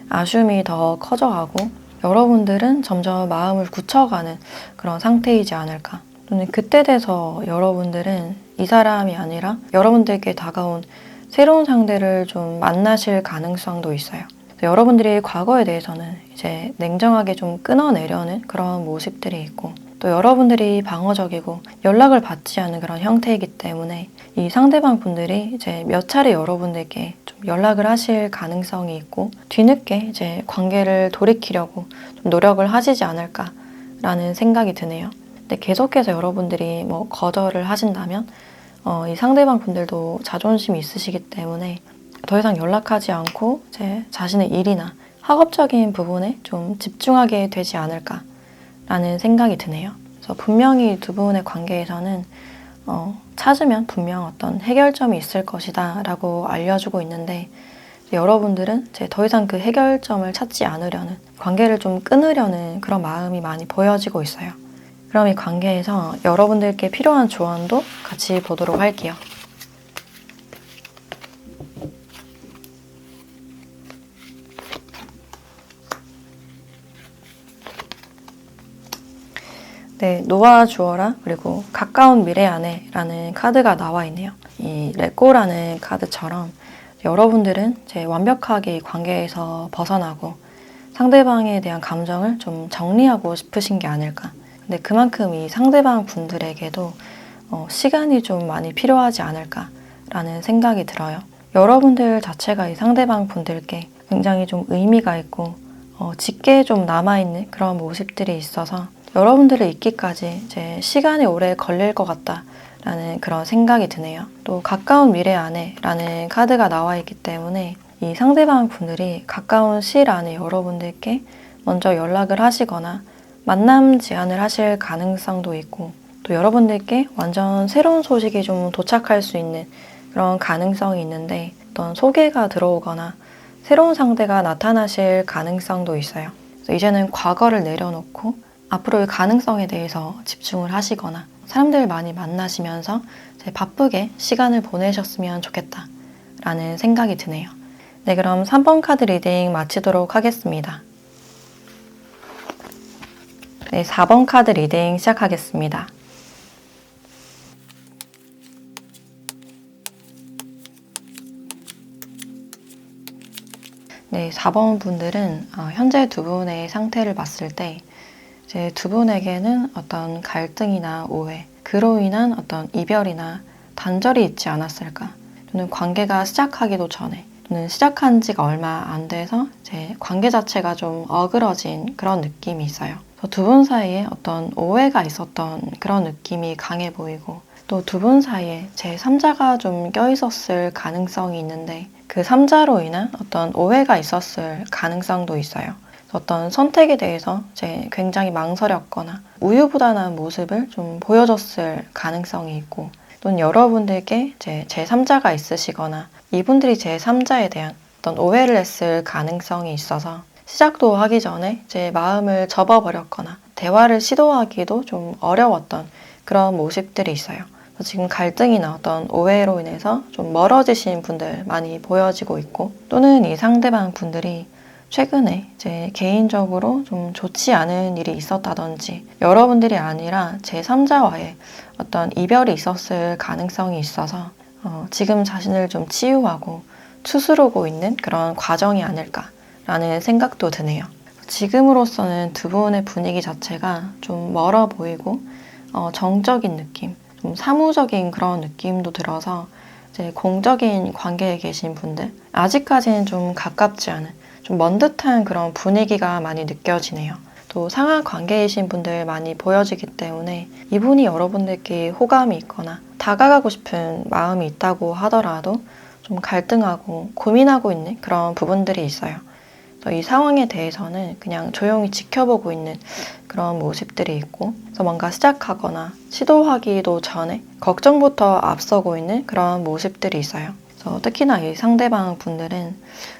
S1: 아쉬움이 더 커져가고 여러분들은 점점 마음을 굳혀가는 그런 상태이지 않을까. 또는 그때 돼서 여러분들은 이 사람이 아니라 여러분들께 다가온 새로운 상대를 좀 만나실 가능성도 있어요. 여러분들이 과거에 대해서는 이제 냉정하게 좀 끊어내려는 그런 모습들이 있고, 또 여러분들이 방어적이고 연락을 받지 않는 그런 형태이기 때문에 이 상대방 분들이 이제 몇 차례 여러분들께 좀 연락을 하실 가능성이 있고, 뒤늦게 이제 관계를 돌이키려고 좀 노력을 하시지 않을까라는 생각이 드네요. 근데 계속해서 여러분들이 뭐 거절을 하신다면 이 상대방 분들도 자존심이 있으시기 때문에 더 이상 연락하지 않고 이제 자신의 일이나 학업적인 부분에 좀 집중하게 되지 않을까라는 생각이 드네요. 그래서 분명히 두 분의 관계에서는 찾으면 분명 어떤 해결점이 있을 것이다 라고 알려주고 있는데, 여러분들은 이제 더 이상 그 해결점을 찾지 않으려는, 관계를 좀 끊으려는 그런 마음이 많이 보여지고 있어요. 그럼 이 관계에서 여러분들께 필요한 조언도 같이 보도록 할게요. 네, 놓아주어라, 그리고 가까운 미래 안에 라는 카드가 나와 있네요. 이 레꼬라는 카드처럼 여러분들은 이제 완벽하게 이 관계에서 벗어나고 상대방에 대한 감정을 좀 정리하고 싶으신 게 아닐까. 근데 그만큼 이 상대방 분들에게도 시간이 좀 많이 필요하지 않을까라는 생각이 들어요. 여러분들 자체가 이 상대방 분들께 굉장히 좀 의미가 있고 짙게 좀 남아있는 그런 모습들이 있어서 여러분들을 잊기까지 이제 시간이 오래 걸릴 것 같다라는 그런 생각이 드네요. 또 가까운 미래 안에 라는 카드가 나와 있기 때문에 이 상대방 분들이 가까운 시일 안에 여러분들께 먼저 연락을 하시거나 만남 제안을 하실 가능성도 있고, 또 여러분들께 완전 새로운 소식이 좀 도착할 수 있는 그런 가능성이 있는데, 어떤 소개가 들어오거나 새로운 상대가 나타나실 가능성도 있어요. 그래서 이제는 과거를 내려놓고 앞으로의 가능성에 대해서 집중을 하시거나 사람들 많이 만나시면서 바쁘게 시간을 보내셨으면 좋겠다 라는 생각이 드네요. 네, 그럼 3번 카드 리딩 마치도록 하겠습니다. 네, 4번 카드 리딩 시작하겠습니다. 네, 4번 분들은 현재 두 분의 상태를 봤을 때 이제 두 분에게는 어떤 갈등이나 오해, 그로 인한 어떤 이별이나 단절이 있지 않았을까? 또는 관계가 시작하기도 전에 또는 시작한 지가 얼마 안 돼서 제 관계 자체가 좀 어그러진 그런 느낌이 있어요. 두 분 사이에 어떤 오해가 있었던 그런 느낌이 강해 보이고 또 두 분 사이에 제3자가 좀 껴있었을 가능성이 있는데 그 3자로 인한 어떤 오해가 있었을 가능성도 있어요. 어떤 선택에 대해서 굉장히 망설였거나 우유부단한 모습을 좀 보여줬을 가능성이 있고 또는 여러분들께 제3자가 있으시거나 이분들이 제3자에 대한 어떤 오해를 했을 가능성이 있어서 시작도 하기 전에 제 마음을 접어버렸거나 대화를 시도하기도 좀 어려웠던 그런 모습들이 있어요. 지금 갈등이나 어떤 오해로 인해서 좀 멀어지신 분들 많이 보여지고 있고 또는 이 상대방 분들이 최근에 개인적으로 좀 좋지 않은 일이 있었다든지 여러분들이 아니라 제3자와의 어떤 이별이 있었을 가능성이 있어서 지금 자신을 좀 치유하고 추스르고 있는 그런 과정이 아닐까라는 생각도 드네요. 지금으로서는 두 분의 분위기 자체가 좀 멀어 보이고 정적인 느낌, 좀 사무적인 그런 느낌도 들어서 공적인 관계에 계신 분들 아직까지는 좀 가깝지 않은 좀 먼 듯한 그런 분위기가 많이 느껴지네요. 또 상하 관계이신 분들 많이 보여지기 때문에 이분이 여러분들께 호감이 있거나 다가가고 싶은 마음이 있다고 하더라도 좀 갈등하고 고민하고 있는 그런 부분들이 있어요. 이 상황에 대해서는 그냥 조용히 지켜보고 있는 그런 모습들이 있고 그래서 뭔가 시작하거나 시도하기도 전에 걱정부터 앞서고 있는 그런 모습들이 있어요. 그래서 특히나 이 상대방 분들은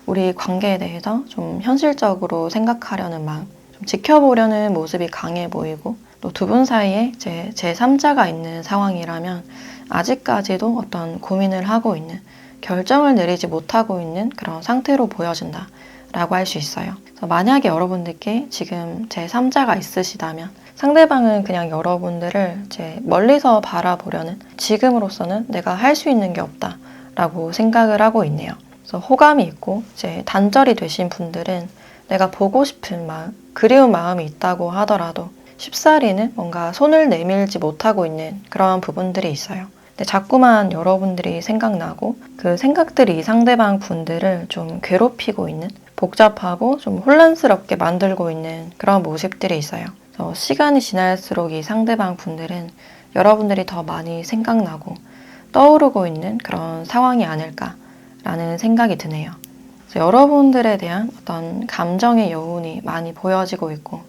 S1: 우리 관계에 대해서 좀 현실적으로 생각하려는 마음, 좀 지켜보려는 모습이 강해 보이고 또 두 분 사이에 제3자가 있는 상황이라면 아직까지도 어떤 고민을 하고 있는 결정을 내리지 못하고 있는 그런 상태로 보여진다 라고 할 수 있어요. 그래서 만약에 여러분들께 지금 제3자가 있으시다면 상대방은 그냥 여러분들을 멀리서 바라보려는 지금으로서는 내가 할 수 있는 게 없다 라고 생각을 하고 있네요. 그래서 호감이 있고 단절이 되신 분들은 내가 보고 싶은 마음, 그리운 마음이 있다고 하더라도 쉽사리는 뭔가 손을 내밀지 못하고 있는 그런 부분들이 있어요. 근데 자꾸만 여러분들이 생각나고 그 생각들이 이 상대방 분들을 좀 괴롭히고 있는 복잡하고 좀 혼란스럽게 만들고 있는 그런 모습들이 있어요. 그래서 시간이 지날수록 이 상대방 분들은 여러분들이 더 많이 생각나고 떠오르고 있는 그런 상황이 아닐까라는 생각이 드네요. 그래서 여러분들에 대한 어떤 감정의 여운이 많이 보여지고 있고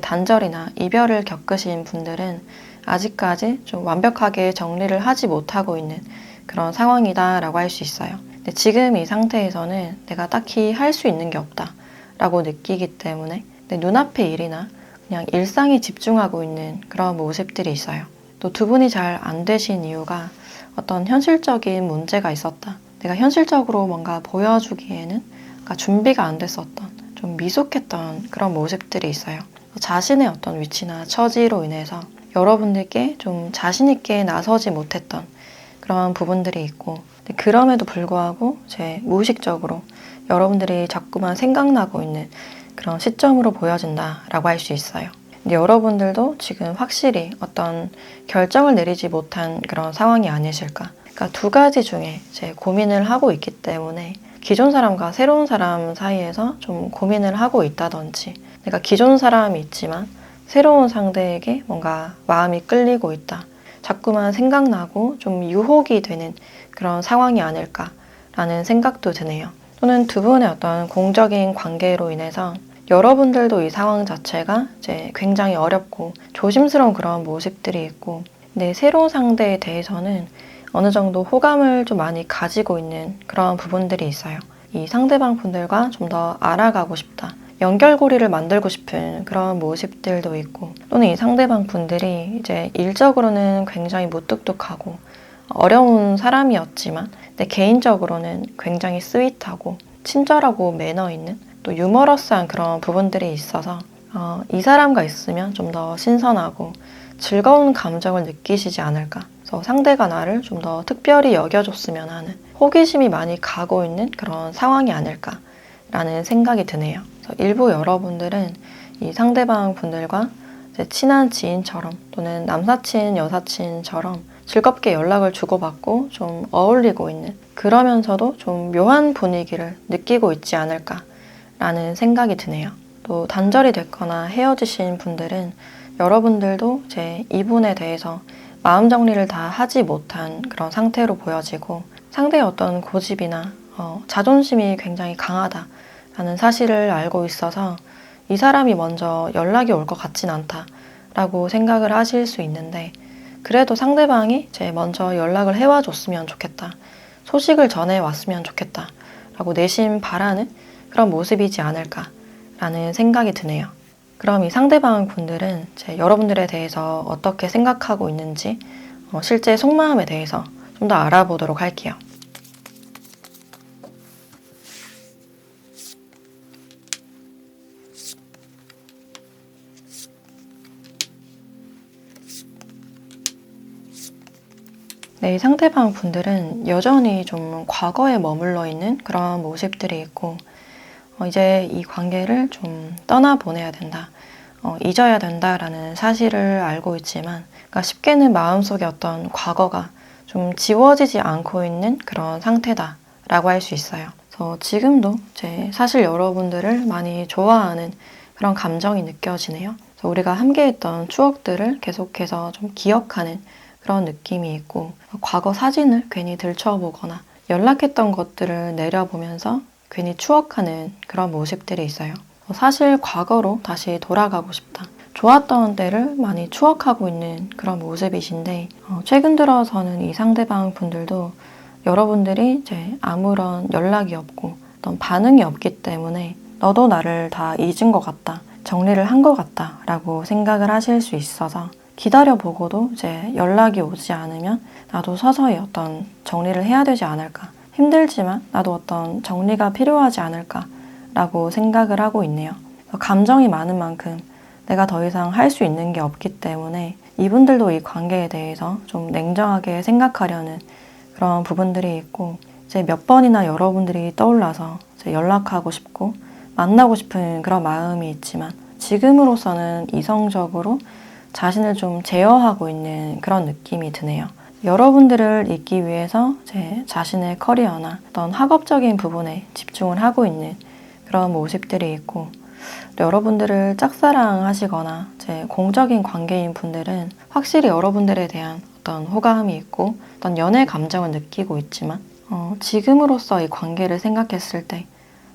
S1: 단절이나 이별을 겪으신 분들은 아직까지 좀 완벽하게 정리를 하지 못하고 있는 그런 상황이다라고 할 수 있어요. 근데 지금 이 상태에서는 내가 딱히 할 수 있는 게 없다라고 느끼기 때문에 내 눈앞의 일이나 그냥 일상에 집중하고 있는 그런 모습들이 있어요. 또 두 분이 잘 안 되신 이유가 어떤 현실적인 문제가 있었다. 내가 현실적으로 뭔가 보여주기에는 준비가 안 됐었던, 좀 미숙했던 그런 모습들이 있어요. 자신의 어떤 위치나 처지로 인해서 여러분들께 좀 자신 있게 나서지 못했던 그런 부분들이 있고 그럼에도 불구하고 무의식적으로 여러분들이 자꾸만 생각나고 있는 그런 시점으로 보여진다라고 할 수 있어요. 근데 여러분들도 지금 확실히 어떤 결정을 내리지 못한 그런 상황이 아니실까. 그러니까 두 가지 중에 고민을 하고 있기 때문에 기존 사람과 새로운 사람 사이에서 좀 고민을 하고 있다든지 내가 기존 사람이 있지만 새로운 상대에게 뭔가 마음이 끌리고 있다. 자꾸만 생각나고 좀 유혹이 되는 그런 상황이 아닐까라는 생각도 드네요. 또는 두 분의 어떤 공적인 관계로 인해서 여러분들도 이 상황 자체가 굉장히 어렵고 조심스러운 그런 모습들이 있고 근데 새로운 상대에 대해서는 어느 정도 호감을 좀 많이 가지고 있는 그런 부분들이 있어요. 이 상대방 분들과 좀 더 알아가고 싶다. 연결고리를 만들고 싶은 그런 모습들도 있고 또는 이 상대방 분들이 일적으로는 굉장히 무뚝뚝하고 어려운 사람이었지만 근데 개인적으로는 굉장히 스윗하고 친절하고 매너 있는 또 유머러스한 그런 부분들이 있어서 이 사람과 있으면 좀 더 신선하고 즐거운 감정을 느끼시지 않을까. 그래서 상대가 나를 좀 더 특별히 여겨줬으면 하는 호기심이 많이 가고 있는 그런 상황이 아닐까라는 생각이 드네요. 그래서 일부 여러분들은 이 상대방 분들과 이제 친한 지인처럼 또는 남사친, 여사친처럼 즐겁게 연락을 주고받고 좀 어울리고 있는, 그러면서도 좀 묘한 분위기를 느끼고 있지 않을까라는 생각이 드네요. 또 단절이 됐거나 헤어지신 분들은 여러분들도 이제 이분에 대해서 마음 정리를 다 하지 못한 그런 상태로 보여지고, 상대의 어떤 고집이나 자존심이 굉장히 강하다라는 사실을 알고 있어서 이 사람이 먼저 연락이 올 것 같진 않다라고 생각을 하실 수 있는데, 그래도 상대방이 이제 먼저 연락을 해와 줬으면 좋겠다, 소식을 전해 왔으면 좋겠다 라고 내심 바라는 그런 모습이지 않을까라는 생각이 드네요. 그럼 이 상대방 분들은 이제 여러분들에 대해서 어떻게 생각하고 있는지 실제 속마음에 대해서 좀 더 알아보도록 할게요. 네, 이 상대방 분들은 여전히 좀 과거에 머물러 있는 그런 모습들이 있고, 이제 이 관계를 좀 떠나보내야 된다, 잊어야 된다라는 사실을 알고 있지만, 그러니까 쉽게는 마음속에 어떤 과거가 좀 지워지지 않고 있는 그런 상태다라고 할 수 있어요. 그래서 지금도 이제 사실 여러분들을 많이 좋아하는 그런 감정이 느껴지네요. 그래서 우리가 함께했던 추억들을 계속해서 좀 기억하는 그런 느낌이 있고, 과거 사진을 괜히 들춰보거나 연락했던 것들을 내려보면서 괜히 추억하는 그런 모습들이 있어요. 사실 과거로 다시 돌아가고 싶다, 좋았던 때를 많이 추억하고 있는 그런 모습이신데, 최근 들어서는 이 상대방 분들도 여러분들이 이제 아무런 연락이 없고 어떤 반응이 없기 때문에 너도 나를 다 잊은 것 같다, 정리를 한 것 같다 라고 생각을 하실 수 있어서, 기다려보고도 이제 연락이 오지 않으면 나도 서서히 어떤 정리를 해야 되지 않을까, 힘들지만 나도 어떤 정리가 필요하지 않을까 라고 생각을 하고 있네요. 감정이 많은 만큼 내가 더 이상 할 수 있는 게 없기 때문에 이분들도 이 관계에 대해서 좀 냉정하게 생각하려는 그런 부분들이 있고, 이제 몇 번이나 여러분들이 떠올라서 이제 연락하고 싶고 만나고 싶은 그런 마음이 있지만, 지금으로서는 이성적으로 자신을 좀 제어하고 있는 그런 느낌이 드네요. 여러분들을 잊기 위해서 제 자신의 커리어나 어떤 학업적인 부분에 집중을 하고 있는 그런 모습들이 있고, 여러분들을 짝사랑하시거나 제 공적인 관계인 분들은 확실히 여러분들에 대한 어떤 호감이 있고 어떤 연애 감정을 느끼고 있지만, 지금으로서 이 관계를 생각했을 때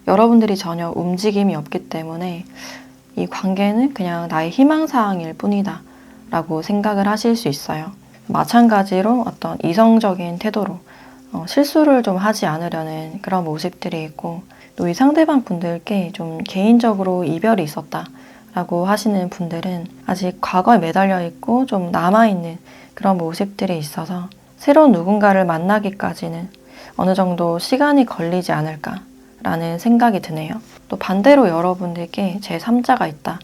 S1: 여러분들이 전혀 움직임이 없기 때문에 이 관계는 그냥 나의 희망사항일 뿐이다 라고 생각을 하실 수 있어요. 마찬가지로 어떤 이성적인 태도로 실수를 좀 하지 않으려는 그런 모습들이 있고, 또 이 상대방 분들께 좀 개인적으로 이별이 있었다 라고 하시는 분들은 아직 과거에 매달려 있고 좀 남아있는 그런 모습들이 있어서 새로운 누군가를 만나기까지는 어느 정도 시간이 걸리지 않을까 라는 생각이 드네요. 또 반대로 여러분들께 제3자가 있다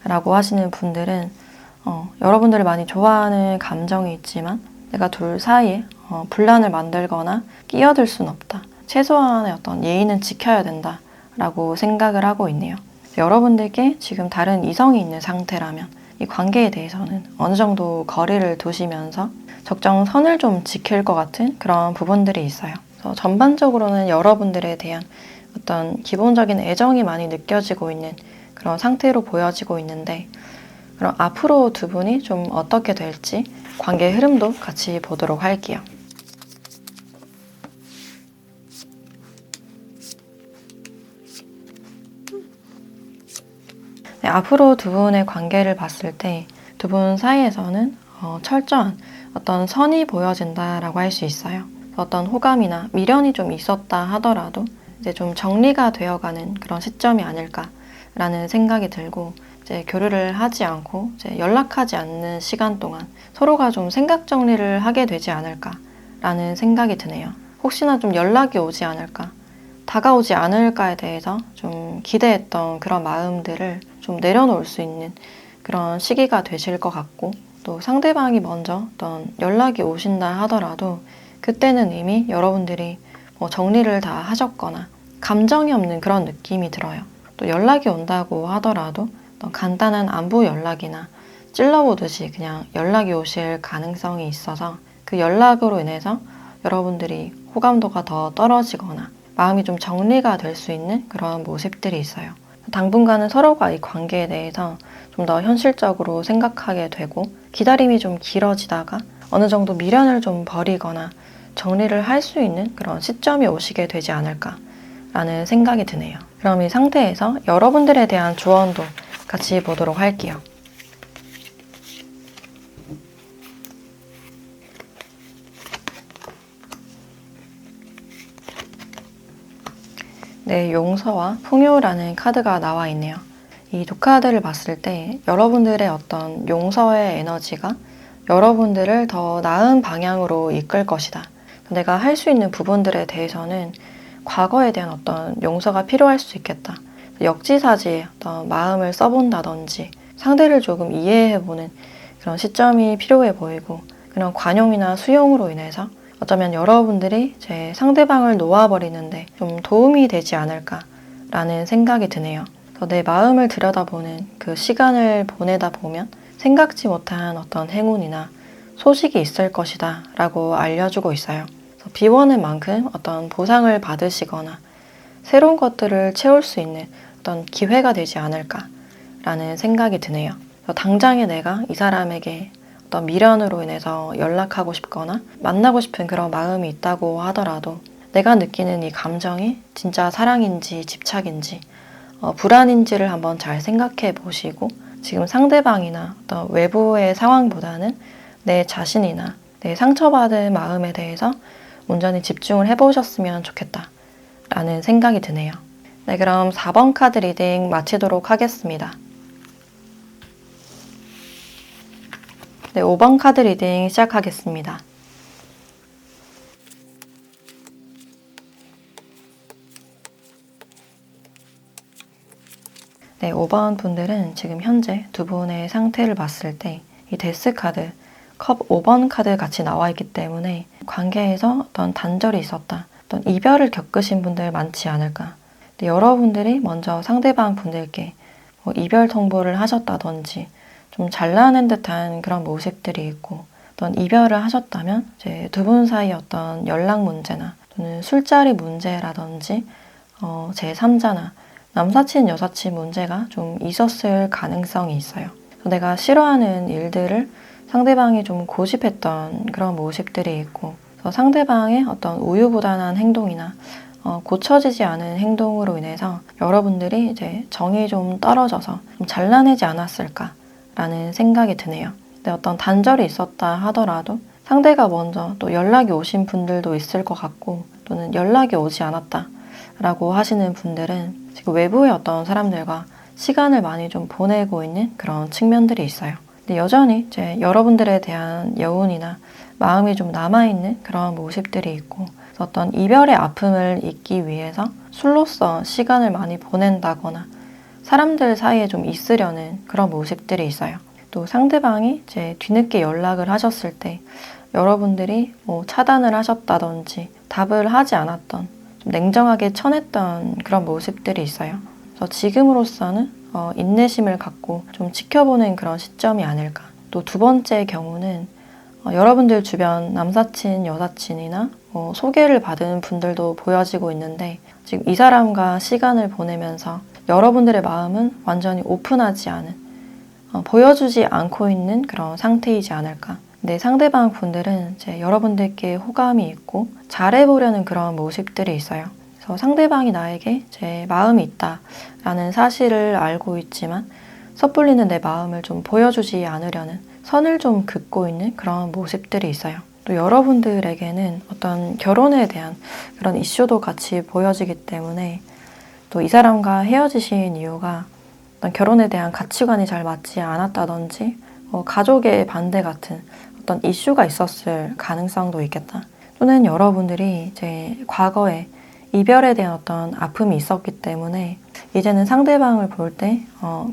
S1: 라고 하시는 분들은 여러분들을 많이 좋아하는 감정이 있지만 내가 둘 사이에 분란을 만들거나 끼어들 순 없다, 최소한의 어떤 예의는 지켜야 된다 라고 생각을 하고 있네요. 여러분들께 지금 다른 이성이 있는 상태라면 이 관계에 대해서는 어느 정도 거리를 두시면서 적정선을 좀 지킬 것 같은 그런 부분들이 있어요. 그래서 전반적으로는 여러분들에 대한 어떤 기본적인 애정이 많이 느껴지고 있는 그런 상태로 보여지고 있는데, 그럼 앞으로 두 분이 좀 어떻게 될지 관계의 흐름도 같이 보도록 할게요. 네, 앞으로 두 분의 관계를 봤을 때 두 분 사이에서는 철저한 어떤 선이 보여진다라고 할 수 있어요. 어떤 호감이나 미련이 좀 있었다 하더라도 이제 좀 정리가 되어가는 그런 시점이 아닐까라는 생각이 들고, 이제 교류를 하지 않고 이제 연락하지 않는 시간 동안 서로가 좀 생각 정리를 하게 되지 않을까라는 생각이 드네요. 혹시나 좀 연락이 오지 않을까, 다가오지 않을까에 대해서 좀 기대했던 그런 마음들을 좀 내려놓을 수 있는 그런 시기가 되실 것 같고, 또 상대방이 먼저 어떤 연락이 오신다 하더라도 그때는 이미 여러분들이 뭐 정리를 다 하셨거나 감정이 없는 그런 느낌이 들어요. 또 연락이 온다고 하더라도 어떤 간단한 안부 연락이나 찔러보듯이 그냥 연락이 오실 가능성이 있어서 그 연락으로 인해서 여러분들이 호감도가 더 떨어지거나 마음이 좀 정리가 될 수 있는 그런 모습들이 있어요. 당분간은 서로가 이 관계에 대해서 좀 더 현실적으로 생각하게 되고 기다림이 좀 길어지다가 어느 정도 미련을 좀 버리거나 정리를 할 수 있는 그런 시점이 오시게 되지 않을까라는 생각이 드네요. 그럼 이 상태에서 여러분들에 대한 조언도 같이 보도록 할게요. 네, 용서와 풍요라는 카드가 나와 있네요. 이 두 카드를 봤을 때 여러분들의 어떤 용서의 에너지가 여러분들을 더 나은 방향으로 이끌 것이다. 내가 할 수 있는 부분들에 대해서는 과거에 대한 어떤 용서가 필요할 수 있겠다. 역지사지의 어떤 마음을 써본다든지 상대를 조금 이해해보는 그런 시점이 필요해 보이고 그런 관용이나 수용으로 인해서 어쩌면 여러분들이 제 상대방을 놓아버리는데 좀 도움이 되지 않을까라는 생각이 드네요. 내 마음을 들여다보는 그 시간을 보내다 보면 생각지 못한 어떤 행운이나 소식이 있을 것이다 라고 알려주고 있어요. 비워낸 만큼 어떤 보상을 받으시거나 새로운 것들을 채울 수 있는 어떤 기회가 되지 않을까라는 생각이 드네요. 당장에 내가 이 사람에게 어떤 미련으로 인해서 연락하고 싶거나 만나고 싶은 그런 마음이 있다고 하더라도 내가 느끼는 이 감정이 진짜 사랑인지 집착인지 불안인지를 한번 잘 생각해 보시고 지금 상대방이나 어떤 외부의 상황보다는 내 자신이나 내 상처받은 마음에 대해서 온전히 집중을 해보셨으면 좋겠다 라는 생각이 드네요. 네, 그럼 4번 카드 리딩 마치도록 하겠습니다. 네, 5번 카드 리딩 시작하겠습니다. 네, 5번 분들은 지금 현재 두 분의 상태를 봤을 때 이 데스 카드, 컵 5번 카드 같이 나와 있기 때문에 관계에서 어떤 단절이 있었다, 어떤 이별을 겪으신 분들 많지 않을까. 근데 여러분들이 먼저 상대방 분들께 이별 통보를 하셨다든지 좀 잘라낸 듯한 그런 모습들이 있고 어떤 이별을 하셨다면 이제 두 분 사이 어떤 연락 문제나 또는 술자리 문제라든지 제3자나 남사친, 여사친 문제가 좀 있었을 가능성이 있어요. 내가 싫어하는 일들을 상대방이 좀 고집했던 그런 모습들이 있고 상대방의 어떤 우유부단한 행동이나 고쳐지지 않은 행동으로 인해서 여러분들이 이제 정이 좀 떨어져서 좀 잘라내지 않았을까라는 생각이 드네요. 근데 어떤 단절이 있었다 하더라도 상대가 먼저 또 연락이 오신 분들도 있을 것 같고 또는 연락이 오지 않았다라고 하시는 분들은 지금 외부의 어떤 사람들과 시간을 많이 좀 보내고 있는 그런 측면들이 있어요. 근데 여전히 이제 여러분들에 대한 여운이나 마음이 좀 남아있는 그런 모습들이 있고 어떤 이별의 아픔을 잊기 위해서 술로서 시간을 많이 보낸다거나 사람들 사이에 좀 있으려는 그런 모습들이 있어요. 또 상대방이 이제 뒤늦게 연락을 하셨을 때 여러분들이 차단을 하셨다든지 답을 하지 않았던 좀 냉정하게 쳐냈던 그런 모습들이 있어요. 그래서 지금으로서는 인내심을 갖고 좀 지켜보는 그런 시점이 아닐까. 또 두 번째 경우는 여러분들 주변 남사친, 여사친이나 소개를 받은 분들도 보여지고 있는데 지금 이 사람과 시간을 보내면서 여러분들의 마음은 완전히 오픈하지 않은 보여주지 않고 있는 그런 상태이지 않을까. 근데 상대방 분들은 이제 여러분들께 호감이 있고 잘해보려는 그런 모습들이 있어요. 그래서 상대방이 나에게 제 마음이 있다라는 사실을 알고 있지만 섣불리는 내 마음을 좀 보여주지 않으려는 선을 좀 긋고 있는 그런 모습들이 있어요. 또 여러분들에게는 어떤 결혼에 대한 그런 이슈도 같이 보여지기 때문에 또 이 사람과 헤어지신 이유가 어떤 결혼에 대한 가치관이 잘 맞지 않았다든지 가족의 반대 같은 어떤 이슈가 있었을 가능성도 있겠다. 또는 여러분들이 이제 과거에 이별에 대한 어떤 아픔이 있었기 때문에 이제는 상대방을 볼 때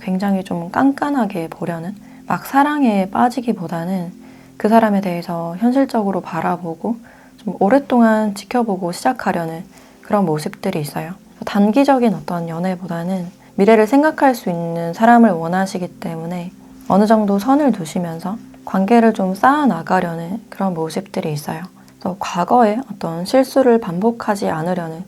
S1: 굉장히 좀 깐깐하게 보려는 막 사랑에 빠지기보다는 그 사람에 대해서 현실적으로 바라보고 좀 오랫동안 지켜보고 시작하려는 그런 모습들이 있어요. 단기적인 어떤 연애보다는 미래를 생각할 수 있는 사람을 원하시기 때문에 어느 정도 선을 두시면서 관계를 좀 쌓아나가려는 그런 모습들이 있어요. 또 과거에 어떤 실수를 반복하지 않으려는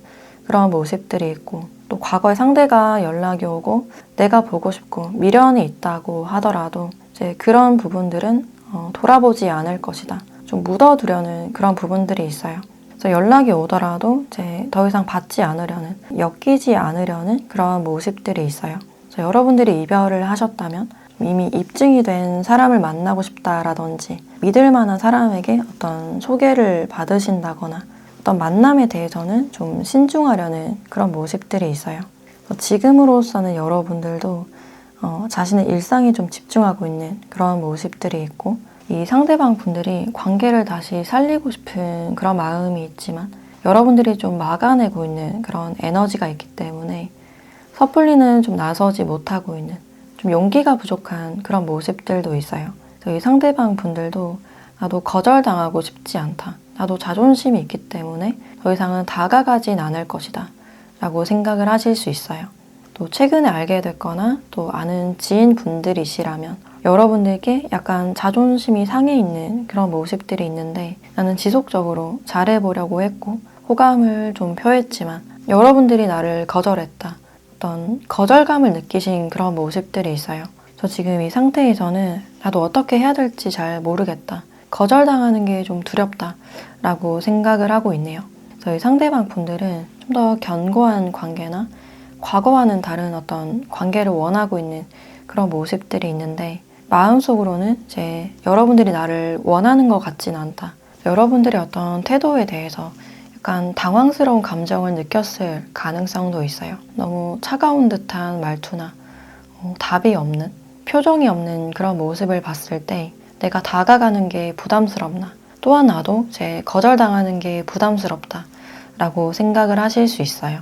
S1: 그런 모습들이 있고, 또 과거에 상대가 연락이 오고 내가 보고 싶고 미련이 있다고 하더라도 이제 그런 부분들은 돌아보지 않을 것이다. 좀 묻어두려는 그런 부분들이 있어요. 그래서 연락이 오더라도 이제 더 이상 받지 않으려는, 엮이지 않으려는 그런 모습들이 있어요. 그래서 여러분들이 이별을 하셨다면 이미 입증이 된 사람을 만나고 싶다라든지 믿을 만한 사람에게 어떤 소개를 받으신다거나 어떤 만남에 대해서는 좀 신중하려는 그런 모습들이 있어요. 지금으로서는 여러분들도 자신의 일상에 좀 집중하고 있는 그런 모습들이 있고, 이 상대방 분들이 관계를 다시 살리고 싶은 그런 마음이 있지만 여러분들이 좀 막아내고 있는 그런 에너지가 있기 때문에 섣불리는 좀 나서지 못하고 있는, 좀 용기가 부족한 그런 모습들도 있어요. 그래서 이 상대방 분들도 나도 거절당하고 싶지 않다. 나도 자존심이 있기 때문에 더 이상은 다가가진 않을 것이다. 라고 생각을 하실 수 있어요. 또 최근에 알게 됐거나 또 아는 지인분들이시라면 여러분들께 약간 자존심이 상해 있는 그런 모습들이 있는데, 나는 지속적으로 잘해보려고 했고 호감을 좀 표했지만 여러분들이 나를 거절했다. 어떤 거절감을 느끼신 그런 모습들이 있어요. 저 지금 이 상태에서는 나도 어떻게 해야 될지 잘 모르겠다. 거절당하는 게 좀 두렵다. 라고 생각을 하고 있네요. 그래서 이 상대방 분들은 좀 더 견고한 관계나 과거와는 다른 어떤 관계를 원하고 있는 그런 모습들이 있는데, 마음속으로는 이제 여러분들이 나를 원하는 것 같진 않다. 여러분들의 어떤 태도에 대해서 약간 당황스러운 감정을 느꼈을 가능성도 있어요. 너무 차가운 듯한 말투나 답이 없는, 표정이 없는 그런 모습을 봤을 때 내가 다가가는 게 부담스럽나, 또한 나도 제 거절당하는 게 부담스럽다 라고 생각을 하실 수 있어요.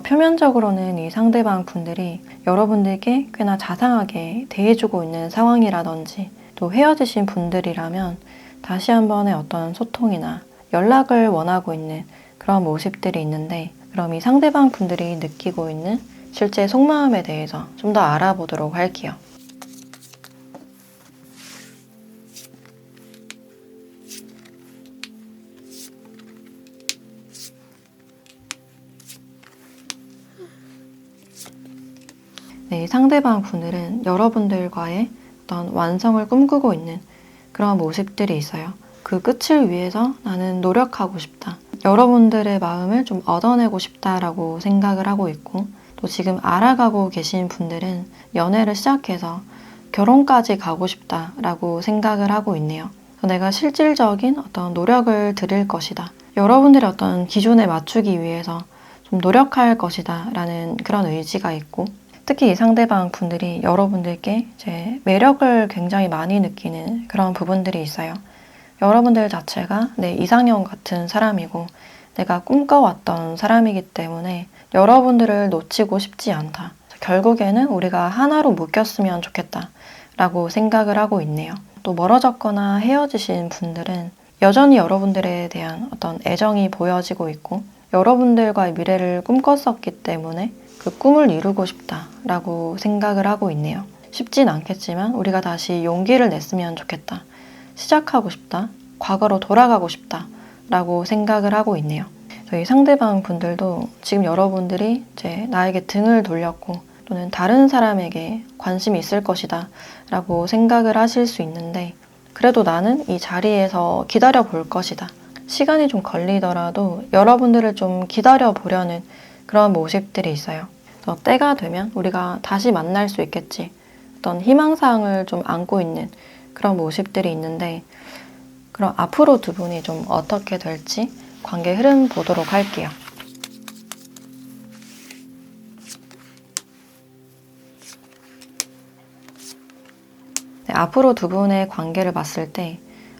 S1: 표면적으로는 이 상대방 분들이 여러분들께 꽤나 자상하게 대해주고 있는 상황이라든지, 또 헤어지신 분들이라면 다시 한 번의 어떤 소통이나 연락을 원하고 있는 그런 모습들이 있는데, 그럼 이 상대방 분들이 느끼고 있는 실제 속마음에 대해서 좀 더 알아보도록 할게요. 네, 상대방 분들은 여러분들과의 어떤 완성을 꿈꾸고 있는 그런 모습들이 있어요. 그 끝을 위해서 나는 노력하고 싶다. 여러분들의 마음을 좀 얻어내고 싶다라고 생각을 하고 있고, 또 지금 알아가고 계신 분들은 연애를 시작해서 결혼까지 가고 싶다라고 생각을 하고 있네요. 내가 실질적인 어떤 노력을 드릴 것이다. 여러분들의 어떤 기준에 맞추기 위해서 좀 노력할 것이다 라는 그런 의지가 있고, 특히 이 상대방 분들이 여러분들께 이제 매력을 굉장히 많이 느끼는 그런 부분들이 있어요. 여러분들 자체가 내 이상형 같은 사람이고 내가 꿈꿔왔던 사람이기 때문에 여러분들을 놓치고 싶지 않다. 결국에는 우리가 하나로 묶였으면 좋겠다 라고 생각을 하고 있네요. 또 멀어졌거나 헤어지신 분들은 여전히 여러분들에 대한 어떤 애정이 보여지고 있고, 여러분들과의 미래를 꿈꿨었기 때문에 그 꿈을 이루고 싶다라고 생각을 하고 있네요. 쉽진 않겠지만 우리가 다시 용기를 냈으면 좋겠다. 시작하고 싶다. 과거로 돌아가고 싶다라고 생각을 하고 있네요. 저희 상대방 분들도 지금 여러분들이 이제 나에게 등을 돌렸고 또는 다른 사람에게 관심이 있을 것이다 라고 생각을 하실 수 있는데, 그래도 나는 이 자리에서 기다려 볼 것이다. 시간이 좀 걸리더라도 여러분들을 좀 기다려 보려는 그런 모습들이 있어요. 그래서 때가 되면 우리가 다시 만날 수 있겠지. 어떤 희망사항을 좀 안고 있는 그런 모습들이 있는데, 그럼 앞으로 두 분이 좀 어떻게 될지 관계 흐름 보도록 할게요. 네, 앞으로 두 분의 관계를 봤을 때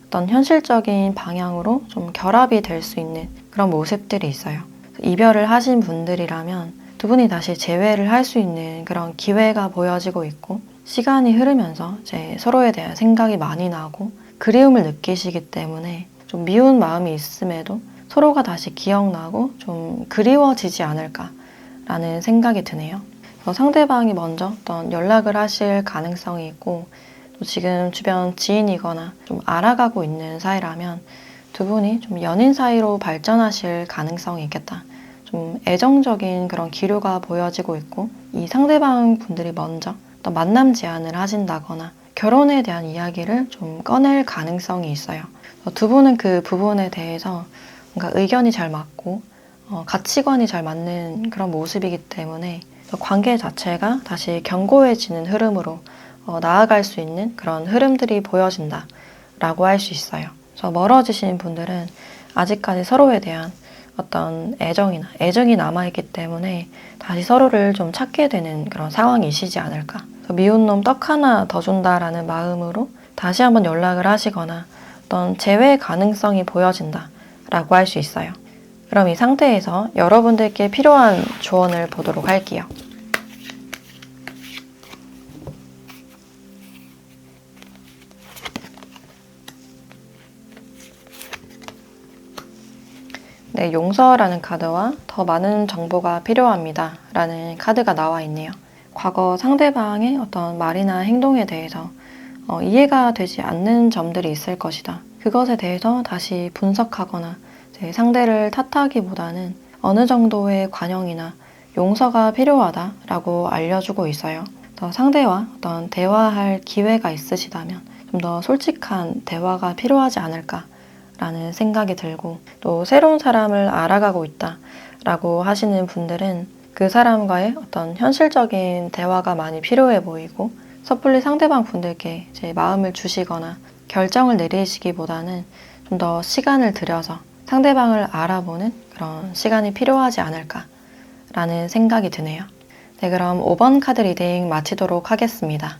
S1: 어떤 현실적인 방향으로 좀 결합이 될 수 있는 그런 모습들이 있어요. 이별을 하신 분들이라면 두 분이 다시 재회를 할 수 있는 그런 기회가 보여지고 있고, 시간이 흐르면서 이제 서로에 대한 생각이 많이 나고 그리움을 느끼시기 때문에 좀 미운 마음이 있음에도 서로가 다시 기억나고 좀 그리워지지 않을까라는 생각이 드네요. 상대방이 먼저 어떤 연락을 하실 가능성이 있고, 또 지금 주변 지인이거나 좀 알아가고 있는 사이라면 두 분이 좀 연인 사이로 발전하실 가능성이 있겠다. 좀 애정적인 그런 기류가 보여지고 있고, 이 상대방 분들이 먼저 또 만남 제안을 하신다거나 결혼에 대한 이야기를 좀 꺼낼 가능성이 있어요. 두 분은 그 부분에 대해서 뭔가 의견이 잘 맞고 가치관이 잘 맞는 그런 모습이기 때문에 관계 자체가 다시 견고해지는 흐름으로 나아갈 수 있는 그런 흐름들이 보여진다라고 할 수 있어요. 그래서 멀어지신 분들은 아직까지 서로에 대한 어떤 애정이 남아있기 때문에 다시 서로를 좀 찾게 되는 그런 상황이시지 않을까. 미운 놈 떡 하나 더 준다라는 마음으로 다시 한번 연락을 하시거나 어떤 재회 가능성이 보여진다라고 할 수 있어요. 그럼 이 상태에서 여러분들께 필요한 조언을 보도록 할게요. 네, 용서라는 카드와 더 많은 정보가 필요합니다 라는 카드가 나와 있네요. 과거 상대방의 어떤 말이나 행동에 대해서 이해가 되지 않는 점들이 있을 것이다. 그것에 대해서 다시 분석하거나 상대를 탓하기보다는 어느 정도의 관용이나 용서가 필요하다라고 알려주고 있어요. 더 상대와 어떤 대화할 기회가 있으시다면 좀 더 솔직한 대화가 필요하지 않을까라는 생각이 들고, 또 새로운 사람을 알아가고 있다라고 하시는 분들은 그 사람과의 어떤 현실적인 대화가 많이 필요해 보이고, 섣불리 상대방 분들께 제 마음을 주시거나 결정을 내리시기보다는 좀 더 시간을 들여서 상대방을 알아보는 그런 시간이 필요하지 않을까라는 생각이 드네요. 네, 그럼 5번 카드 리딩 마치도록 하겠습니다.